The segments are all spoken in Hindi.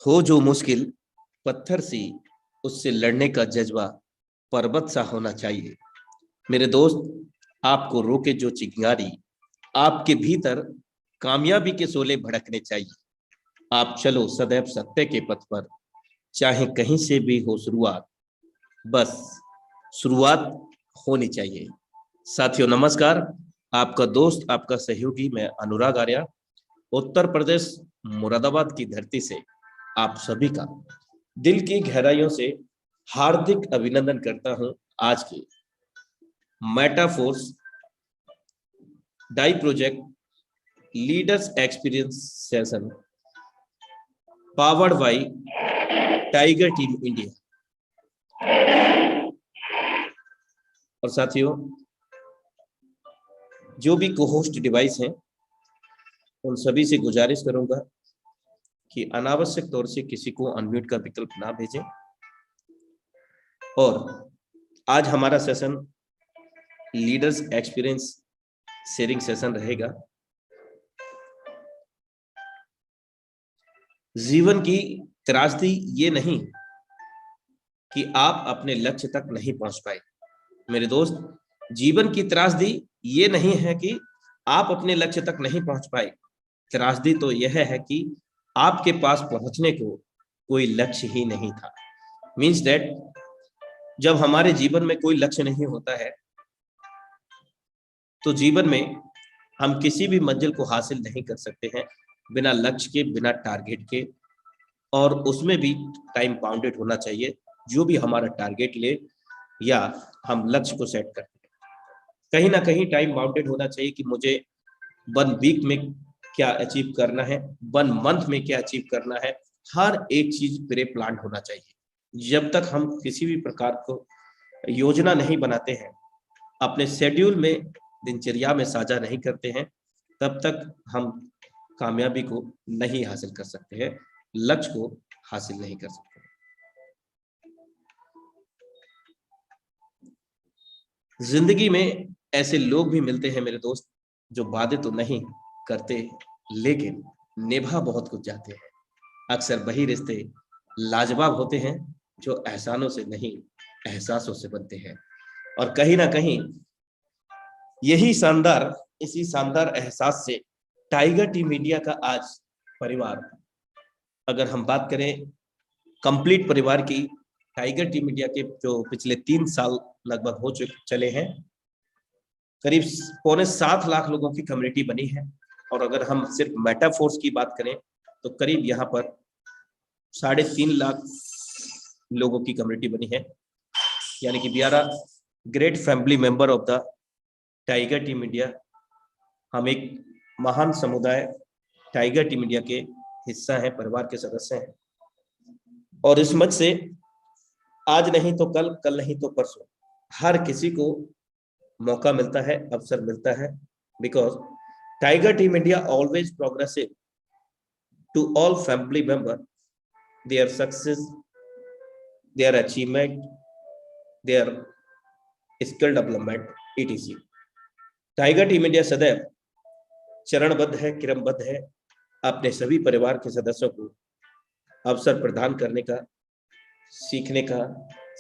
हो जो मुश्किल पत्थर सी, उससे लड़ने का जज्बा पर्वत सा होना चाहिए। मेरे दोस्त, आपको रोके जो चिंगारी, आपके भीतर कामयाबी के शोले भड़कने चाहिए। आप चलो सदैव सत्य के पथ पर, चाहे कहीं से भी हो शुरुआत, बस शुरुआत होनी चाहिए। साथियों नमस्कार, आपका दोस्त, आपका सहयोगी मैं अनुराग आर्या, उत्तर प्रदेश मुरादाबाद की धरती से आप सभी का दिल की गहराइयों से हार्दिक अभिनंदन करता हूं। आज के Metaforce die project leaders experience session powered by Tiger Team India. और साथियों, जो भी को होस्ट डिवाइस हैं उन सभी से गुजारिश करूंगा कि अनावश्यक तौर से किसी को अनम्यूट का विकल्प ना भेजें। और आज हमारा session leaders experience sharing session रहेगा। जीवन की त्रासदी ये नहीं कि आप अपने लक्ष्य तक नहीं पहुंच पाए। मेरे दोस्त, जीवन की त्रासदी ये नहीं है कि आप अपने लक्ष्य तक नहीं पहुंच पाए। त्रासदी तो यह है कि आपके पास पहुंचने को कोई लक्ष्य ही नहीं था। मीन्स दैट जब हमारे जीवन में कोई लक्ष्य नहीं होता है तो जीवन में हम किसी भी मंजिल को हासिल नहीं कर सकते हैं बिना लक्ष्य के, बिना टारगेट के। और उसमें भी टाइम बाउंडेड होना चाहिए। जो भी हमारा टारगेट ले या हम लक्ष्य को सेट करते हैं, कहीं ना कहीं टाइम बाउंडेड होना चाहिए कि मुझे 1 वीक में क्या अचीव करना है, 1 मंथ में क्या अचीव करना है। हर एक चीज प्री प्लान होना चाहिए। जब तक हम किसी भी प्रकार को योजना नहीं बनाते हैं, अपने शेड्यूल में, दिनचर्या में साझा नहीं करते हैं, तब तक हम कामयाबी को नहीं हासिल कर सकते हैं, लक्ष्य को हासिल नहीं कर सकते। जिंदगी में ऐसे लोग भी मिलते हैं मेरे दोस्त, जो वादे तो नहीं करते लेकिन निभा बहुत कुछ जाते हैं। अक्सर वही रिश्ते लाजवाब होते हैं जो एहसानों से नहीं, एहसासों से बनते हैं। और कहीं ना कहीं इसी शानदार एहसास से टाइगर टीम इंडिया का आज परिवार, अगर हम बात करें कंप्लीट परिवार की, टाइगर टीम इंडिया के जो पिछले 3 साल लगभग हो चुके चले हैं, करीब 6.25 लाख लोगों की कम्युनिटी बनी है। और अगर हम सिर्फ मेटाफोर्स की बात करें तो करीब यहाँ पर 3.5 लाख लोगों की कम्युनिटी बनी है। यानी कि we are a great family member of the Tiger Team India. हम एक महान समुदाय टाइगर टीम इंडिया के हिस्सा है, परिवार के सदस्य हैं। और इस मंच से आज नहीं तो कल, कल नहीं तो परसों, हर किसी को मौका मिलता है, अवसर मिलता है। Because Tiger Team India always progressive to all family member, their success, their achievement, their skill development, etc. Tiger Team India सदैव चरणबद्ध है, क्रमबद्ध है, अपने सभी परिवार के सदस्यों को अवसर प्रदान करने का, सीखने का,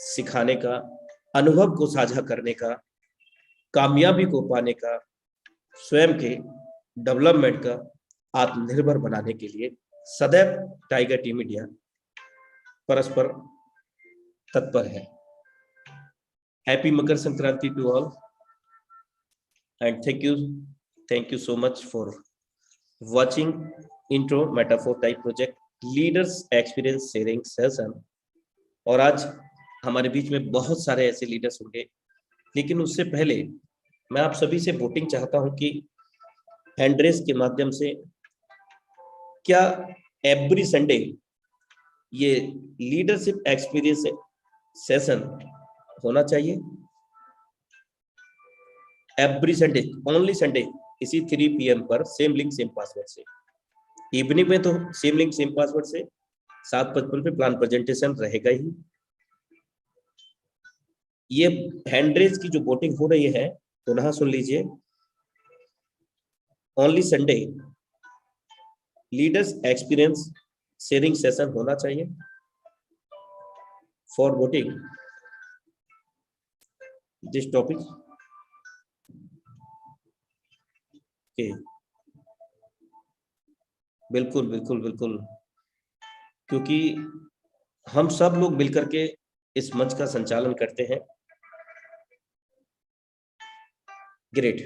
सिखाने का, अनुभव को साझा करने का, कामयाबी को पाने का, स्वयं के डेवलपमेंट का, आत्मनिर्भर बनाने के लिए सदैव टाइगर टीम इंडिया परस्पर तत्पर है। Happy Makar Sankranti to all and thank you so much for watching intro metaphor type project leaders experience sharing session। और आज हमारे बीच में बहुत सारे ऐसे लीडर्स होंगे, लेकिन उससे पहले मैं आप सभी से वोटिंग चाहता हूं कि हैंड रेस के माध्यम से क्या एवरी संडे ये लीडरशिप एक्सपीरियंस सेशन होना चाहिए। एवरी संडे, ओनली संडे, इसी 3 PM पर सेम लिंक सेम पासवर्ड से। इवनिंग में तो सेम लिंक सेम पासवर्ड से 7:55 पे प्लान प्रेजेंटेशन रहेगा ही। ये हैंडरेज की जो वोटिंग हो रही है, पुनः सुन लीजिए। Only Sunday leaders experience sharing session होना चाहिए for voting this topic. Okay, बिल्कुल बिल्कुल बिल्कुल, क्योंकि हम सब लोग मिलकर के इस मंच का संचालन करते हैं। ग्रेट,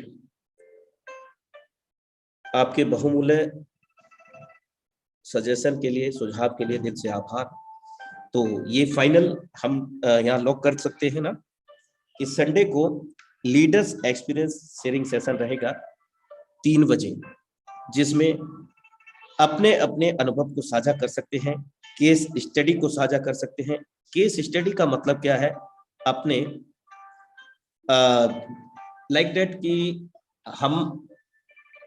आपके बहुमूल्य सजेशन के लिए, सुझाव के लिए दिल से आभार। तो ये फाइनल हम यहाँ लॉक कर सकते हैं ना कि संडे को लीडर्स एक्सपीरियंस शेयरिंग सेशन रहेगा 3 बजे, जिसमें अपने अपने अनुभव को साझा कर सकते हैं, केस स्टडी को साझा कर सकते हैं। केस स्टडी का मतलब क्या है? अपने लाइक दैट कि हम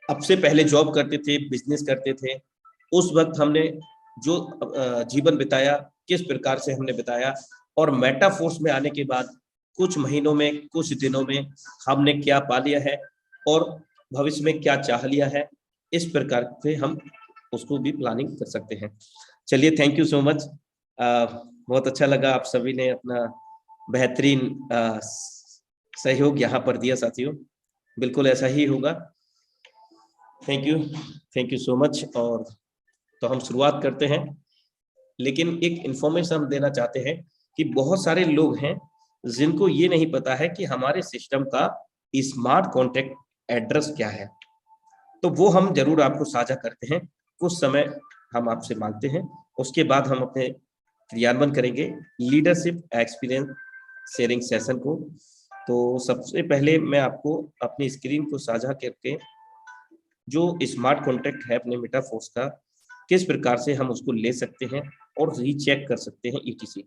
अब से पहले जॉब करते थे, बिजनेस करते थे, उस वक्त हमने जो जीवन बिताया, किस प्रकार से हमने बिताया, और मेटाफोर्स में आने के बाद कुछ महीनों में, कुछ दिनों में हमने क्या पा लिया है और भविष्य में क्या चाह लिया है, इस प्रकार से हम उसको भी प्लानिंग कर सकते हैं। चलिए, थैंक यू सो मच। बहुत अच्छा लगा, आप सभी ने अपना बेहतरीन सहयोग यहाँ पर दिया साथियों। बिल्कुल ऐसा ही होगा। Thank you so much. और तो हम शुरुआत करते हैं, लेकिन एक इंफॉर्मेशन हम देना चाहते हैं कि बहुत सारे लोग हैं जिनको ये नहीं पता है कि हमारे सिस्टम का स्मार्ट कॉन्टैक्ट एड्रेस क्या है। तो वो हम जरूर आपको साझा करते हैं, कुछ समय हम आपसे मांगते हैं, उसके बाद हम अपने क्रियान्वयन करेंगे लीडरशिप एक्सपीरियंस शेयरिंग सेशन को। तो सबसे पहले मैं आपको अपनी स्क्रीन को साझा करके जो स्मार्ट कॉन्टैक्ट है अपने मेटाफोर्स का, किस प्रकार से हम उसको ले सकते हैं और रीचेक कर सकते हैं ETC।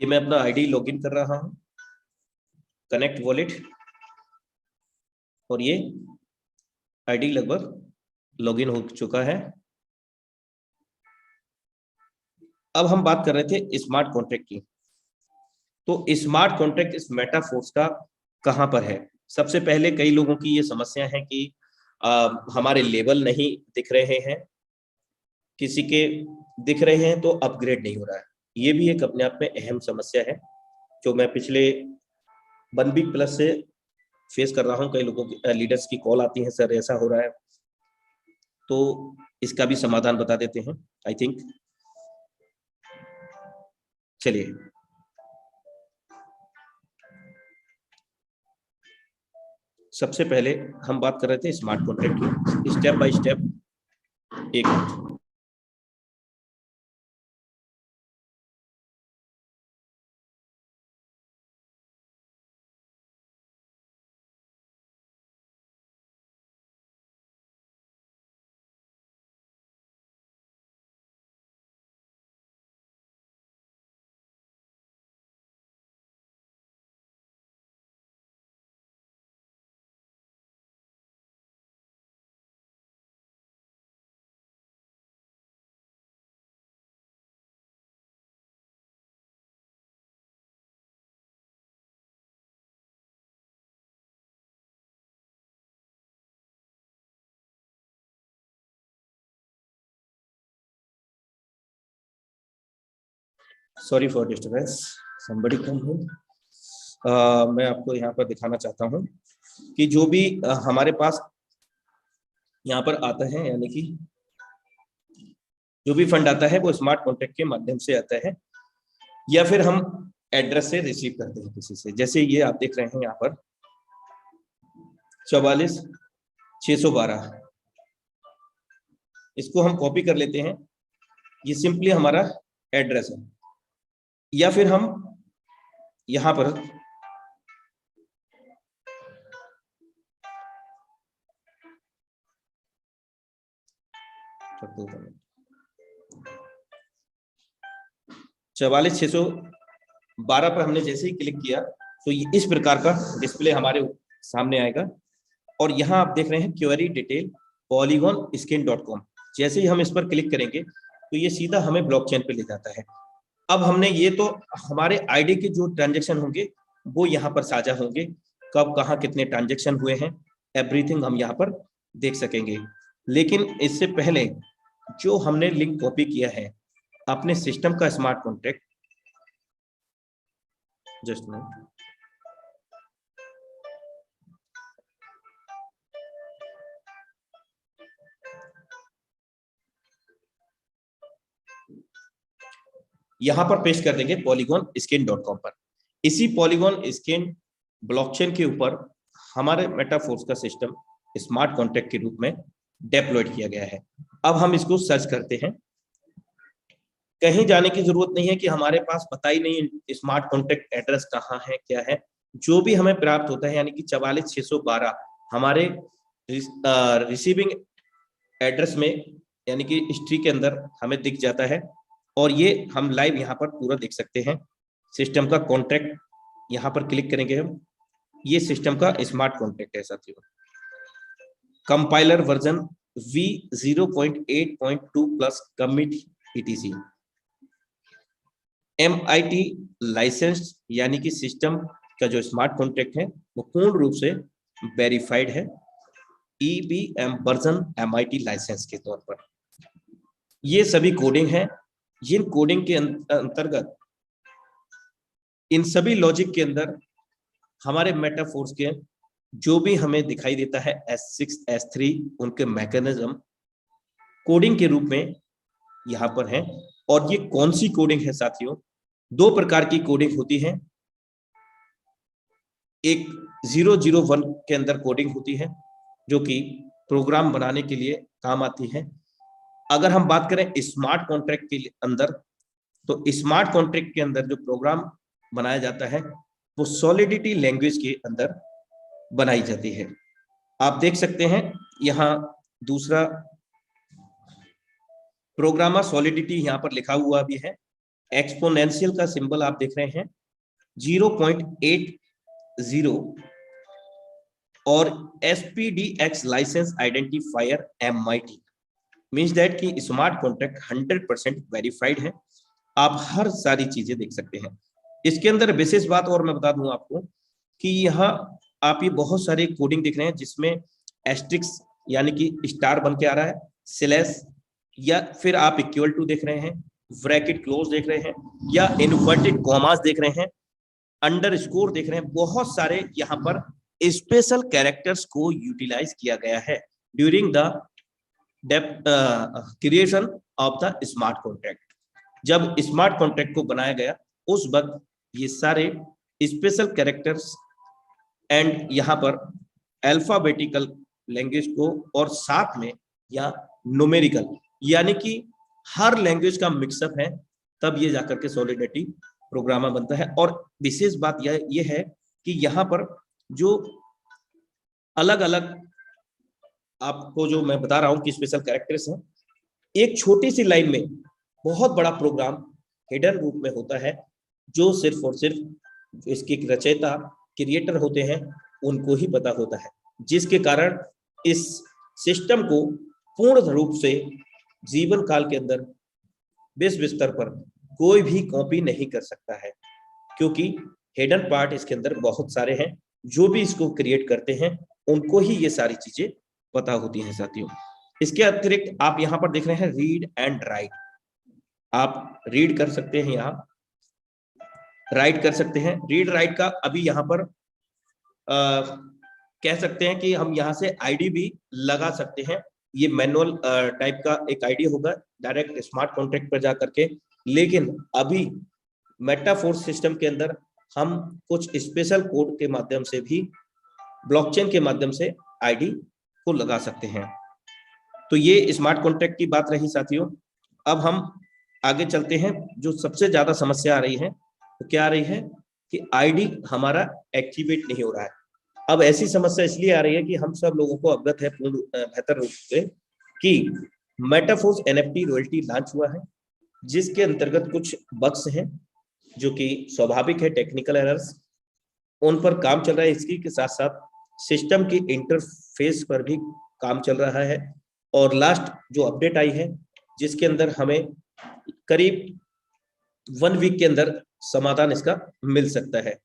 ये मैं अपना आईडी लॉगिन कर रहा हूं, कनेक्ट वॉलेट, और ये आईडी लगभग लॉगिन हो चुका है। अब हम बात कर रहे थे स्मार्ट कॉन्ट्रैक्ट की। तो स्मार्ट कॉन्ट्रैक्ट इस मेटाफोर्स का कहां पर है? सबसे पहले कई लोगों की ये समस्या है कि हमारे लेवल नहीं दिख रहे हैं, किसी के दिख रहे हैं तो अपग्रेड नहीं हो रहा है। ये भी एक अपने आप में अहम समस्या है, जो मैं पिछले 1 वीक प्लस से फेस कर रहा हूँ। कई लोगों की, लीडर्स की कॉल आती है, सर ऐसा हो रहा है। तो इसका भी समाधान बता देते हैं आई थिंक। चलिए, सबसे पहले हम बात कर रहे थे स्मार्ट कॉन्ट्रैक्ट की, स्टेप बाय स्टेप। एक minute, sorry for disturbance, somebody come हो। मैं आपको यहाँ पर दिखाना चाहता हूँ कि जो भी हमारे पास यहाँ पर आता है, यानी कि जो भी फंड आता है वो स्मार्ट कॉन्ट्रैक्ट के माध्यम से आता है, या फिर हम एड्रेस से रिसीव करते हैं किसी से। जैसे ये आप देख रहे हैं यहाँ पर 44,612, इसको हम कॉपी कर लेते हैं, ये सिंपली हमारा एड्रेस है। या फिर हम यहाँ पर चवालीस 612 पर हमने जैसे ही क्लिक किया तो ये इस प्रकार का डिस्प्ले हमारे सामने आएगा। और यहाँ आप देख रहे हैं क्वेरी डिटेल polygonskin.com। जैसे ही हम इस पर क्लिक करेंगे तो ये सीधा हमें ब्लॉकचेन पे ले जाता है। अब हमने ये तो हमारे आईडी के जो ट्रांजेक्शन होंगे वो यहाँ पर साझा होंगे, कब कहाँ कितने ट्रांजेक्शन हुए हैं, एवरीथिंग हम यहाँ पर देख सकेंगे। लेकिन इससे पहले जो हमने लिंक कॉपी किया है अपने सिस्टम का स्मार्ट कॉन्ट्रैक्ट, जस्ट मिनट, यहां पर पेस्ट कर देंगे polygon-skin.com पर। इसी polygon-skin ब्लॉकचेन के ऊपर हमारे मेटाफोर्स का सिस्टम स्मार्ट कॉन्ट्रैक्ट के रूप में डेप्लॉयड किया गया है। अब हम इसको सर्च करते हैं। कहीं जाने की जरूरत नहीं है कि हमारे पास पता ही नहीं स्मार्ट कॉन्ट्रैक्ट एड्रेस कहाँ है, क्या है। जो भी हमें प्राप्त होता है यानी कि 44,612 हमारे रिसीविंग एड्रेस में यानी कि हिस्ट्री के अंदर हमें दिख जाता है। और ये हम लाइव यहाँ पर पूरा देख सकते हैं। सिस्टम का कॉन्ट्रैक्ट यहाँ पर क्लिक करेंगे हम, ये सिस्टम का स्मार्ट कॉन्ट्रैक्ट है साथियों। Compiler version v0.8.2 plus commit etc। MIT license यानी कि सिस्टम का जो स्मार्ट कॉन्ट्रैक्ट है वो पूर्ण रूप से वेरीफाइड है EBM वर्जन MIT लाइसेंस के तौर पर। ये सभी कोडिंग है। जिन कोडिंग के अंतर्गत इन सभी लॉजिक के अंदर हमारे मेटाफोर्स के जो भी हमें दिखाई देता है S6 S3 उनके मैकेनिज्म कोडिंग के रूप में यहाँ पर है। और ये कौन सी कोडिंग है साथियों? दो प्रकार की कोडिंग होती है। एक 001 के अंदर कोडिंग होती है जो कि प्रोग्राम बनाने के लिए काम आती है। अगर हम बात करें स्मार्ट कॉन्ट्रैक्ट के अंदर, तो स्मार्ट कॉन्ट्रैक्ट के अंदर जो प्रोग्राम बनाया जाता है वो सॉलिडिटी लैंग्वेज के अंदर बनाई जाती है। आप देख सकते हैं यहाँ दूसरा प्रोग्रामर सॉलिडिटी यहाँ पर लिखा हुआ भी है। एक्सपोनेंशियल का सिंबल आप देख रहे हैं 0.80 और SPDX license identifier MIT means that कि स्मार्ट कॉन्ट्रैक्ट 100% वेरीफाइड है। आप हर सारी चीजें देख सकते हैं। इसके अंदर विशेष बात और मैं बता दूं आपको कि यहाँ आप ये बहुत सारे कोडिंग देख रहे हैं जिसमें एस्ट्रिक्स यानी कि स्टार बन के आ रहा है, स्लैश या फिर आप इक्वल टू देख रहे हैं, ब्रैकेट क्लोज देख रहे हैं या इन्वर्टेड कॉमास देख रहे हैं, अंडरस्कोर देख रहे हैं। बहुत सारे यहाँ पर स्पेशल कैरेक्टर्स को यूटिलाइज किया गया है during the creation of the smart contract. जब स्मार्ट कॉन्ट्रैक्ट को बनाया गया उस वक्त ये सारे स्पेशल कैरेक्टर्स एंड यहाँ पर अल्फाबेटिकल लैंग्वेज को और साथ में या न्यूमेरिकल यानी कि हर लैंग्वेज का मिक्सअप है, तब ये जाकर के सॉलिडिटी प्रोग्रामर बनता है। और विशेष बात यह है कि यहाँ पर जो अलग अलग आपको जो मैं बता रहा हूं कि स्पेशल कैरेक्टर्स हैं, एक छोटी सी लाइन में बहुत बड़ा प्रोग्राम हिडन रूप में होता है जो सिर्फ और सिर्फ इसके रचयिता क्रिएटर होते हैं उनको ही पता होता है, जिसके कारण इस सिस्टम को पूर्ण रूप से जीवन काल के अंदर विश्व स्तर पर कोई भी कॉपी नहीं कर सकता है, क्योंकि हिडन पार्ट इसके अंदर बहुत सारे हैं। जो भी इसको क्रिएट करते हैं उनको ही ये सारी चीजें पता होती हैं साथियों। इसके अतिरिक्त आप यहाँ पर देख रहे हैं रीड एंड राइट। आप रीड कर सकते हैं, यहाँ राइट कर सकते हैं। रीड राइट का अभी यहाँ पर कह सकते हैं कि हम यहाँ से आईडी भी लगा सकते हैं। ये मैनुअल टाइप का एक आईडी होगा डायरेक्ट स्मार्ट कॉन्ट्रैक्ट पर जा करके। लेकिन अभी मेटाफोर्स सिस्टम के अंदर हम कुछ स्पेशल कोड के माध्यम से भी ब्लॉकचेन के माध्यम से आईडी को लगा सकते हैं। तो ये स्मार्ट कॉन्ट्रैक्ट की बात रही साथियों। अब हम आगे चलते हैं। जो सबसे ज्यादा समस्या आ रही है तो क्या आ रही है कि आईडी हमारा एक्टिवेट नहीं हो रहा है। अब ऐसी समस्या इसलिए आ रही है कि हम सब लोगों को अवगत है पूर्ण बेहतर रूप से कि मेटाफोर्स NFT रॉयल्टी लॉन्च हुआ है, जिसके अंतर्गत कुछ बग्स हैं जो कि स्वाभाविक है, टेक्निकल एरर्स, उन पर काम चल रहा है। इसी के साथ साथ सिस्टम की इंटरफेस पर भी काम चल रहा है। और लास्ट जो अपडेट आई है जिसके अंदर हमें करीब 1 वीक के अंदर समाधान इसका मिल सकता है।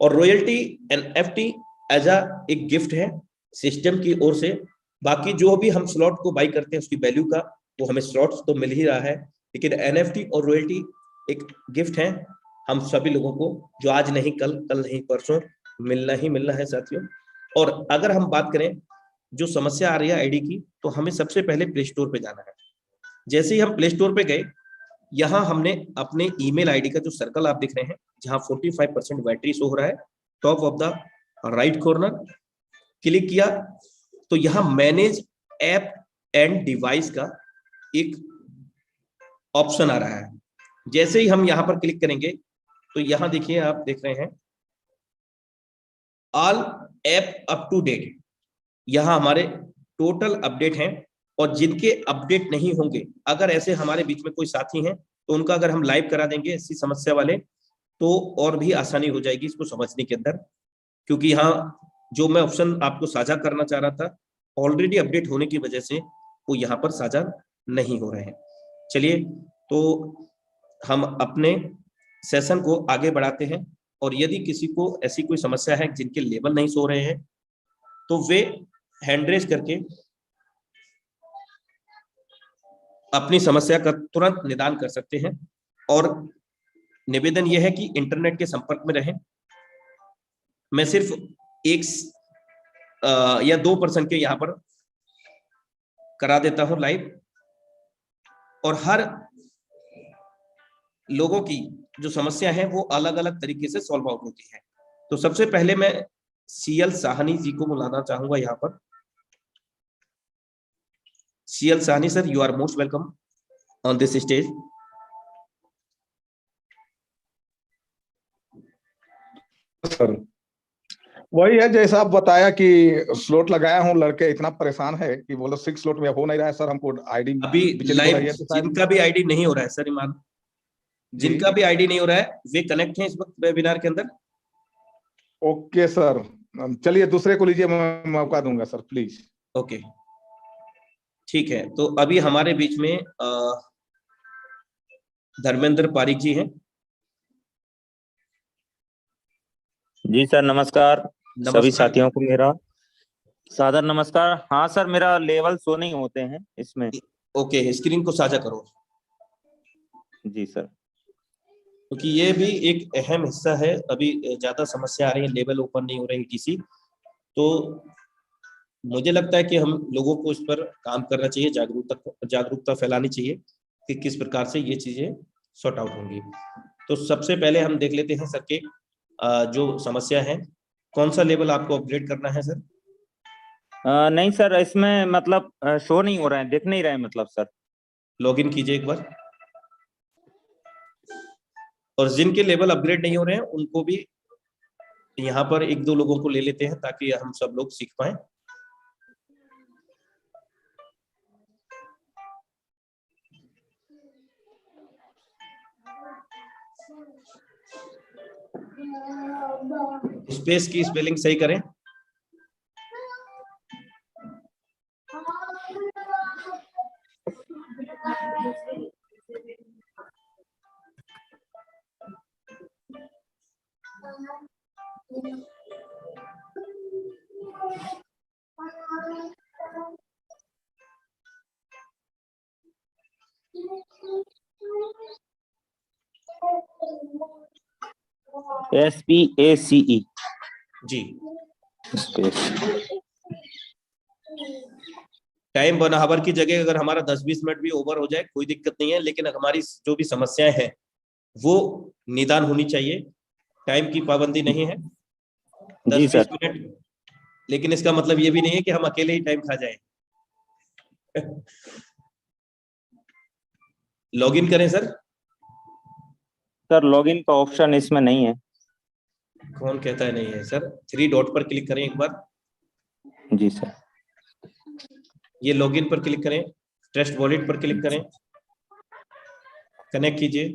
और रॉयल्टी NFT एज एक गिफ्ट है सिस्टम की ओर से। बाकी जो भी हम स्लॉट को बाई करते हैं उसकी वैल्यू का वो हमें स्लॉट्स तो मिल ही रहा है, लेकिन एनएफटी और रॉयल्टी एक गिफ्ट है हम सभी लोगों को, जो आज नहीं कल, कल नहीं परसों मिलना ही मिलना है साथियों। और अगर हम बात करें जो समस्या आ रही है आईडी की, तो हमें सबसे पहले प्ले स्टोर पे जाना है। जैसे ही हम प्ले स्टोर पे गए, यहाँ हमने अपने ईमेल आईडी का जो सर्कल आप दिख रहे हैं, जहां 45% बैटरी शो हो रहा है, top of the right corner click किया तो यहाँ मैनेज ऐप एंड डिवाइस का एक ऑप्शन आ रहा है। जैसे ही हम यहाँ पर क्लिक करेंगे तो यहाँ देखिए, आप देख रहे हैं all app up to date, यहाँ हमारे टोटल अपडेट हैं। और जिनके अपडेट नहीं होंगे, अगर ऐसे हमारे बीच में कोई साथी हैं तो उनका अगर हम लाइव करा देंगे ऐसी समस्या वाले, तो और भी आसानी हो जाएगी इसको समझने के अंदर। क्योंकि यहाँ जो मैं ऑप्शन आपको साझा करना चाह रहा था, ऑलरेडी अपडेट होने की वजह से वो यहाँ पर साझा नहीं हो रहे हैं। चलिए, तो हम अपने सेशन को आगे बढ़ाते हैं। और यदि किसी को ऐसी कोई समस्या है जिनके लेवल नहीं सो रहे हैं, तो वे हैंड रेज करके अपनी समस्या का तुरंत निदान कर सकते हैं। और निवेदन यह है कि इंटरनेट के संपर्क में रहें। मैं सिर्फ एक या 2% के यहाँ पर करा देता हूं लाइव, और हर लोगों की जो समस्या है वो अलग अलग तरीके से सॉल्व आउट होती है। तो सबसे पहले मैं सीएल साहनी जी को बुलाना चाहूंगा यहाँ पर। CL Sahni sir, you are most welcome on this stage. Sir वही है जैसा आप बताया कि स्लॉट लगाया हूँ, लड़के इतना परेशान है कि बोलो 6 स्लॉट में हो नहीं रहा है सर, हमको आईडी अभी लाइव जिनका भी आईडी नहीं हो रहा है सर, ईमान, जिनका भी आईडी नहीं हो रहा है वे कनेक्ट हैं इस वक्त वेबिनार के अंदर। ओके सर, चलिए दूसरे को लीजिए, मैं मौका दूंगा सर, प्लीज। ओके, ठीक है। तो अभी हमारे बीच में धर्मेंद्र पारिक जी हैं। जी सर, नमस्कार। सभी साथियों को मेरा सादर नमस्कार। हाँ सर, मेरा लेवल शो नहीं होते हैं इसमें। ओके, स्क्रीन को साझा करो। जी सर, क्योंकि ये भी एक अहम हिस्सा है। अभी ज्यादा समस्या आ रही है, लेवल ओपन नहीं हो रही ईटीसी। तो मुझे लगता है कि हम लोगों को इस पर काम करना चाहिए, जागरूकता फैलानी चाहिए कि किस प्रकार से ये चीजें सॉर्ट आउट होंगी। तो सबसे पहले हम देख लेते हैं सर के जो समस्या है, कौन सा लेवल आपको अपग्रेड करना है सर? नहीं सर, इसमें मतलब शो नहीं हो रहा है, दिख नहीं रहा है मतलब सर। लॉगिन कीजिए एक बार। और जिनके लेवल अपग्रेड नहीं हो रहे हैं उनको भी यहाँ पर एक दो लोगों को ले लेते हैं ताकि हम सब लोग सीख पाए। स्पेस की स्पेलिंग सही करें। SPACE जी। स्पेस। टाइम 1 आवर की जगह अगर हमारा 10-20 मिनट भी ओवर हो जाए कोई दिक्कत नहीं है, लेकिन हमारी जो भी समस्याएं हैं वो निदान होनी चाहिए। टाइम की पाबंदी नहीं है, 10-20 मिनट। लेकिन इसका मतलब ये भी नहीं है कि हम अकेले ही टाइम खा जाएं। लॉगिन करें सर। सर लॉगिन का ऑप्शन इसमें नहीं है। कौन कहता है नहीं है सर? 3 डॉट पर क्लिक करें एक बार। जी सर, ये लॉगिन पर क्लिक करें, ट्रस्ट वॉलेट पर क्लिक करें, कनेक्ट कीजिए।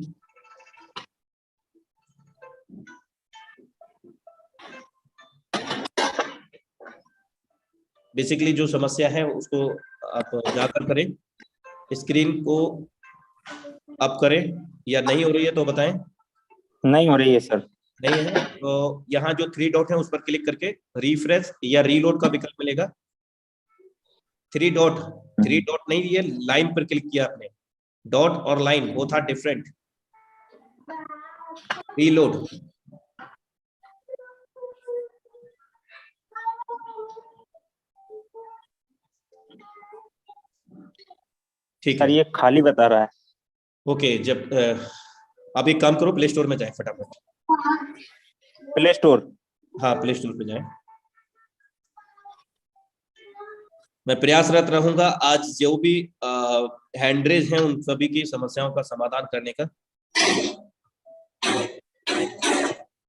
बेसिकली जो समस्या है उसको आप जाकर करें, स्क्रीन को अप करें, या नहीं हो रही है तो बताएं। नहीं हो रही है सर। नहीं है तो यहाँ जो 3 डॉट है उस पर क्लिक करके रिफ्रेश या रीलोड का विकल्प मिलेगा। 3 डॉट नहीं, ये लाइन पर क्लिक किया आपने। डॉट और line both are different. Reload, ठीक सर है। ये खाली बता रहा है। ओके, जब अब एक काम करो, प्ले स्टोर में जाए फटाफट। प्ले स्टोर, हाँ, प्ले स्टोर पे जाए। मैं प्रयासरत रहूंगा आज जो भी हैंडरेज हैं उन सभी की समस्याओं का समाधान करने का।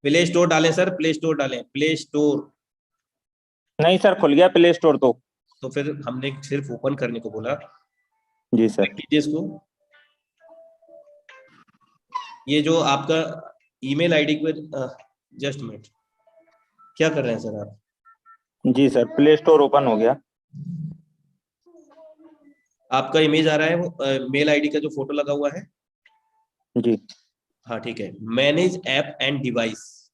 प्ले स्टोर डालें सर, प्ले स्टोर डालें, प्ले स्टोर। नहीं सर खुल गया प्ले स्टोर तो फिर हमने सिर्फ ओपन करने को बोला। जी सर। कीजिए इसको। ये जो आपका ईमेल आईडी पर जस्ट मिनट, क्या कर रहे हैं सर आप? जी सर प्ले स्टोर ओपन हो गया। आपका इमेज आ रहा है वो मेल आईडी का जो फोटो लगा हुआ है? जी हाँ ठीक है। मैनेज ऐप एंड डिवाइस,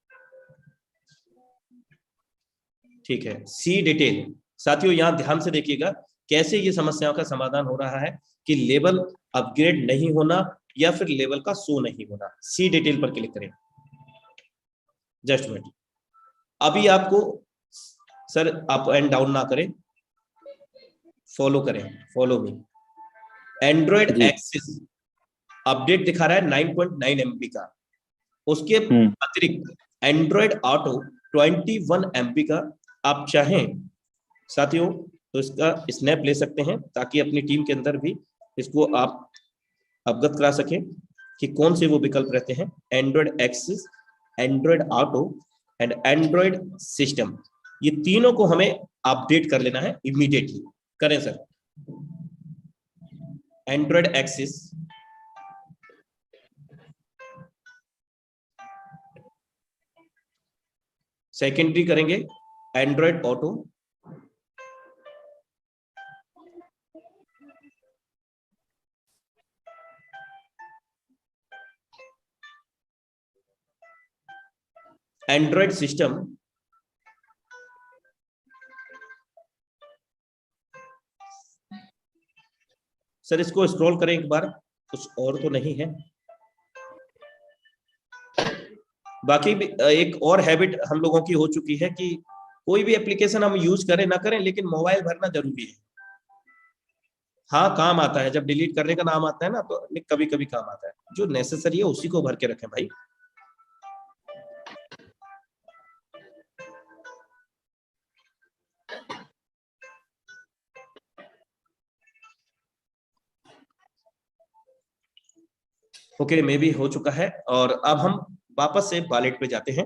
ठीक है। सी डिटेल। साथियों यहाँ ध्यान से देखिएगा कैसे ये समस्याओं का समाधान हो रहा है कि लेवल अपग्रेड नहीं होना या फिर लेवल का शो नहीं होना। सी डिटेल पर क्लिक करें। Just minute. अभी आपको सर अप एंड डाउन ना करें, फॉलो करें, फॉलो मी। एंड्रॉइड जी। एक्सिस अपडेट दिखा रहा है 9.9 MB का। उसके अतिरिक्त एंड्रॉइड ऑटो 21 MB का आप चाहें साथियों तो इसका स्नैप ले सकते हैं ताकि अपनी टीम के अंदर भी इसको आप अवगत करा सकें कि कौन से वो विकल्प रहते हैं। Android axis, Android auto and Android system, ये तीनों को हमें अपडेट कर लेना है इमीडिएटली। करें सर। एंड्रॉइड एक्सिस, सेकेंडरी करेंगे Android auto, Android system, sir इसको स्क्रॉल करें एक बार, कुछ और तो नहीं है। बाकी भी एक और हैबिट हम लोगों की हो चुकी है कि कोई भी एप्लीकेशन हम यूज करें ना करें लेकिन मोबाइल भरना जरूरी है। हाँ काम आता है, जब डिलीट करने का नाम आता है ना तो कभी कभी काम आता है। जो नेसेसरी है उसी को भर के रखें भाई। ओके, मे भी हो चुका है। और अब हम वापस से वॉलेट पे जाते हैं।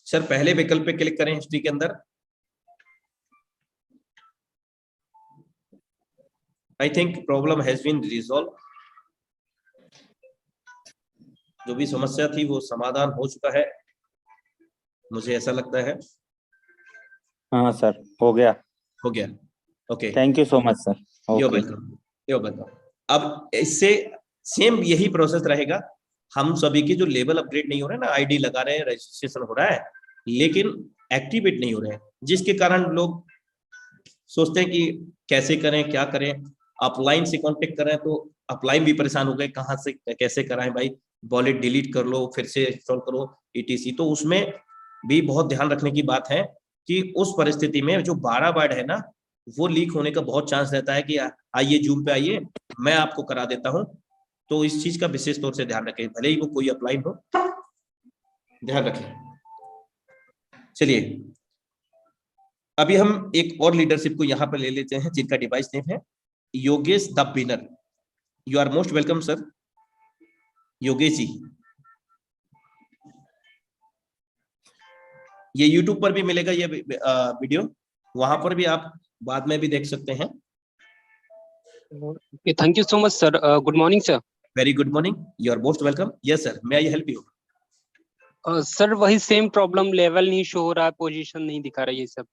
सर पहले विकल्प पे क्लिक करें हिस्ट्री के अंदर। I think problem has been resolve. जो भी समस्या थी वो समाधान हो चुका है, मुझे ऐसा लगता है। हाँ सर हो गया। हो गया। Okay, thank you so much sir. Yo okay welcome, yo welcome. अब इससे सेम यही प्रोसेस रहेगा। हम सभी की जो लेवल अपग्रेड नहीं हो रहा है ना, आईडी लगा रहे हैं, रजिस्ट्रेशन हो रहा है लेकिन एक्टिवेट नहीं हो रहे हैं, जिसके कारण लोग सोचते हैं कि कैसे करें, क्या करें। अपलाइन से कांटेक्ट करें तो अपलाइन भी परेशान हो गए, कहाँ से कैसे कराएं भाई, वॉलेट डिलीट कर लो फिर से इंस्टॉल करो ETC। तो उसमें भी बहुत ध्यान रखने की बात है कि उस परिस्थिति में जो 12 बाइट है ना वो लीक होने का बहुत चांस रहता है कि आइए जूम पे आइए मैं आपको करा देता हूं। तो इस चीज का विशेष तौर से ध्यान रखें, भले ही वो कोई अपलाइन हो, ध्यान रखें। चलिए अभी हम एक और लीडरशिप को यहाँ पर ले लेते हैं जिनका डिवाइस नेम है योगेश द बिनर। You are most welcome sir Yogesh ji. ये YouTube पर भी मिलेगा ये वीडियो, वहां पर भी आप बाद में भी देख सकते हैं। Thank you so much sir. Good morning sir. Very good morning, you are most welcome. Yes sir, may I help you? Sir वही सेम प्रॉब्लम, लेवल नहीं शो हो रहा है, पोजीशन नहीं दिखा रहा है, ये सब।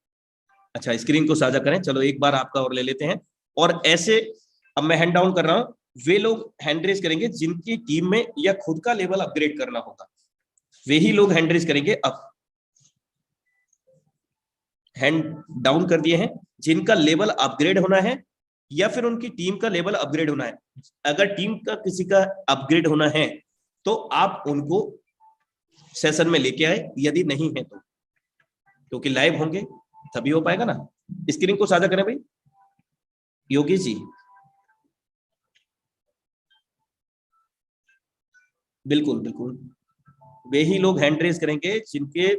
अच्छा, स्क्रीन को साझा करें। चलो एक बार आपका और ले लेते हैं। और ऐसे अब मैं हैंड डाउन कर रहा हूं, वे लोग हैंड रेज करेंगे जिनकी टीम में या खुद का लेवल अपग्रेड करना होगा, वे ही लोग हैंड रेज करेंगे। अब हैंड डाउन कर दिए हैं जिनका लेवल अपग्रेड होना है या फिर उनकी टीम का लेवल अपग्रेड होना है। अगर टीम का किसी का अपग्रेड होना है तो आप उनको सेशन में लेके आए, यदि नहीं है तो, क्योंकि लाइव होंगे तभी हो पाएगा ना। स्क्रीन को साझा करें भाई योगेश जी। बिल्कुल बिल्कुल, वे ही लोग हैंड रेज करेंगे जिनके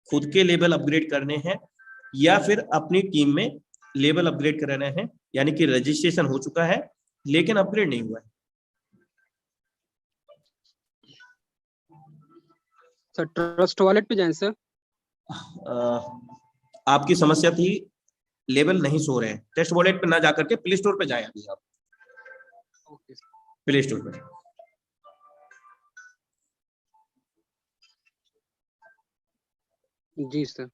खुद के लेवल अपग्रेड करने हैं या फिर अपनी टीम में लेवल अपग्रेड कराना है, यानी कि रजिस्ट्रेशन हो चुका है लेकिन अपग्रेड नहीं हुआ है। सर ट्रस्ट वॉलेट पे जाएं सर। आपकी समस्या थी लेवल नहीं सो रहे हैं, टेस्ट वॉलेट पे ना जाकर के प्ले स्टोर पे जाएं अभी आप। ओके प्ले स्टोर पे जी सर।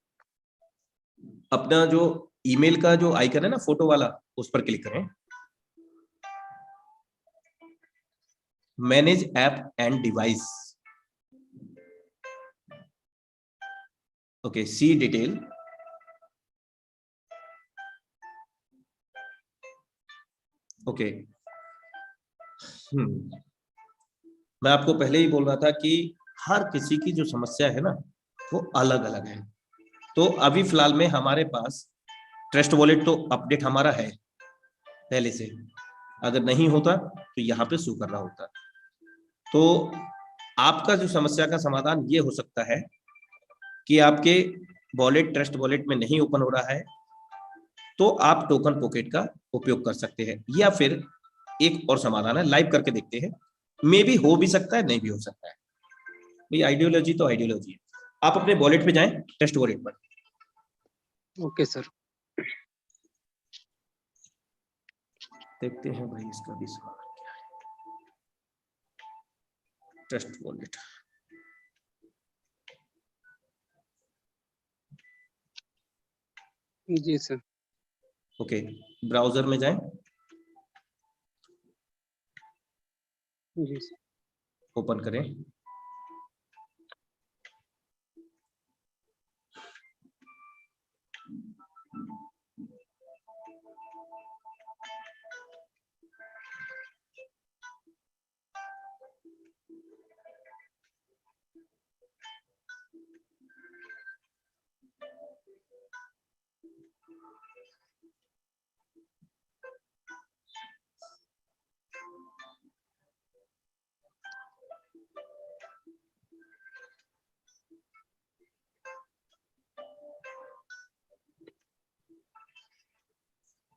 अपना जो ईमेल का जो आइकन है ना फोटो वाला, उस पर क्लिक करें। Manage app and device, okay, see detail, okay. मैं आपको पहले ही बोल रहा था कि हर किसी की जो समस्या है ना वो अलग अलग है। तो अभी फिलहाल में हमारे पास ट्रस्ट वॉलेट तो अपडेट हमारा है पहले से, अगर नहीं होता तो यहाँ पे शो कर रहा होता। तो आपका जो समस्या का समाधान ये हो सकता है कि आपके वॉलेट ट्रस्ट वॉलेट में नहीं ओपन हो रहा है, तो आप टोकन पॉकेट का उपयोग कर सकते हैं। या फिर एक और समाधान है, लाइव करके देखते हैं, मे भी हो भी सकता है, नहीं भी हो सकता है। भाई आइडियोलॉजी तो आइडियोलॉजी है। आप अपने वॉलेट पे जाएं, ट्रस्ट वॉलेट पर। Okay sir. देखते हैं भाई इसका भी समाधान क्या है। ट्रस्ट वॉलेट, जी सर। ओके, ब्राउजर में जाएं, जी सर। ओपन करें।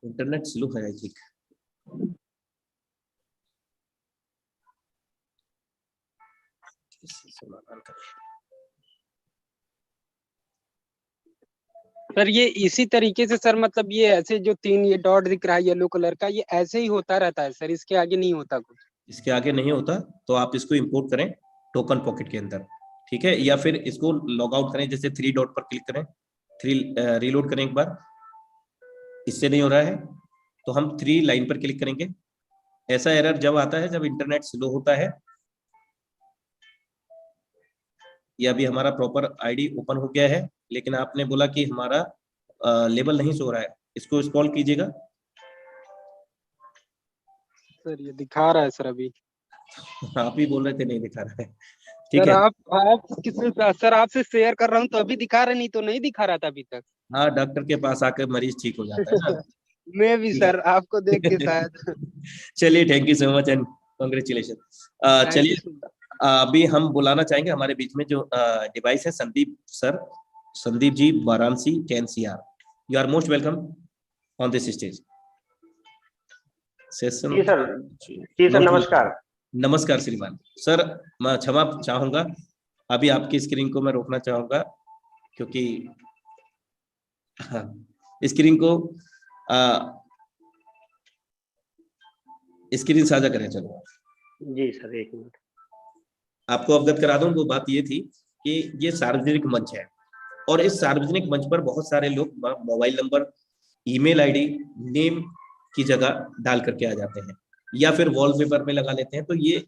इंटरनेट स्लो है आई थिंक। समाधान करें। सर ये इसी तरीके से सर, मतलब ये ऐसे जो तीन ये डॉट दिख रहा है येलो कलर का, ये ऐसे ही होता रहता है सर, इसके आगे नहीं होता कुछ? इसके आगे नहीं होता तो आप इसको इंपोर्ट करें टोकन पॉकेट के अंदर, ठीक है। या फिर इसको लॉग आउट करें, जैसे 3 डॉट पर क्लिक करें, 3 रीलोड करें एक बार। इससे नहीं हो रहा है तो हम 3 लाइन पर क्लिक करेंगे। ऐसा एरर जब आता है जब इंटरनेट स्लो होता है। ये अभी हमारा प्रॉपर आईडी ओपन हो गया है, लेकिन आपने बोला कि हमारा लेवल नहीं सो रहा है। इसको स्क्रॉल कीजिएगा। सर ये दिखा रहा है सर अभी। आप ही बोल रहे थे नहीं दिखा रहा है, ठीक सर है। आप किससे सर, आपसे शेयर कर रहा हूँ तो अभी दिखा रहा, नहीं तो नहीं दिखा रहा था अभी तक। हाँ, डॉक्टर के पास आकर मरीज ठीक हो जाता है ना। मैं भी ठीक सर है। आपको देख के शायद। चलिए, thank you so much and congratulation. Thank चलिए, यू सर। अभी हम बुलाना चाहेंगे हमारे बीच में जो डिवाइस है, Sandeep sir, Sandeep ji Varanasi KNCR। You are most welcome on this stage session. जी सर, जी सर, नमस्कार। नमस्कार श्रीमान। सर मैं क्षमा चाहूंगा, अभी आपकी स्क्रीन को मैं रोकना चाहूंगा क्योंकि हाँ, स्क्रीन को स्क्रीन साझा करें। चलो जी सर, एक मिनट। आपको अवगत करा दूं, वो बात ये थी कि ये सार्वजनिक मंच है और इस सार्वजनिक मंच पर बहुत सारे लोग mobile number, email ID, name की जगह डाल करके आ जाते हैं या फिर वॉलपेपर में लगा लेते हैं। तो ये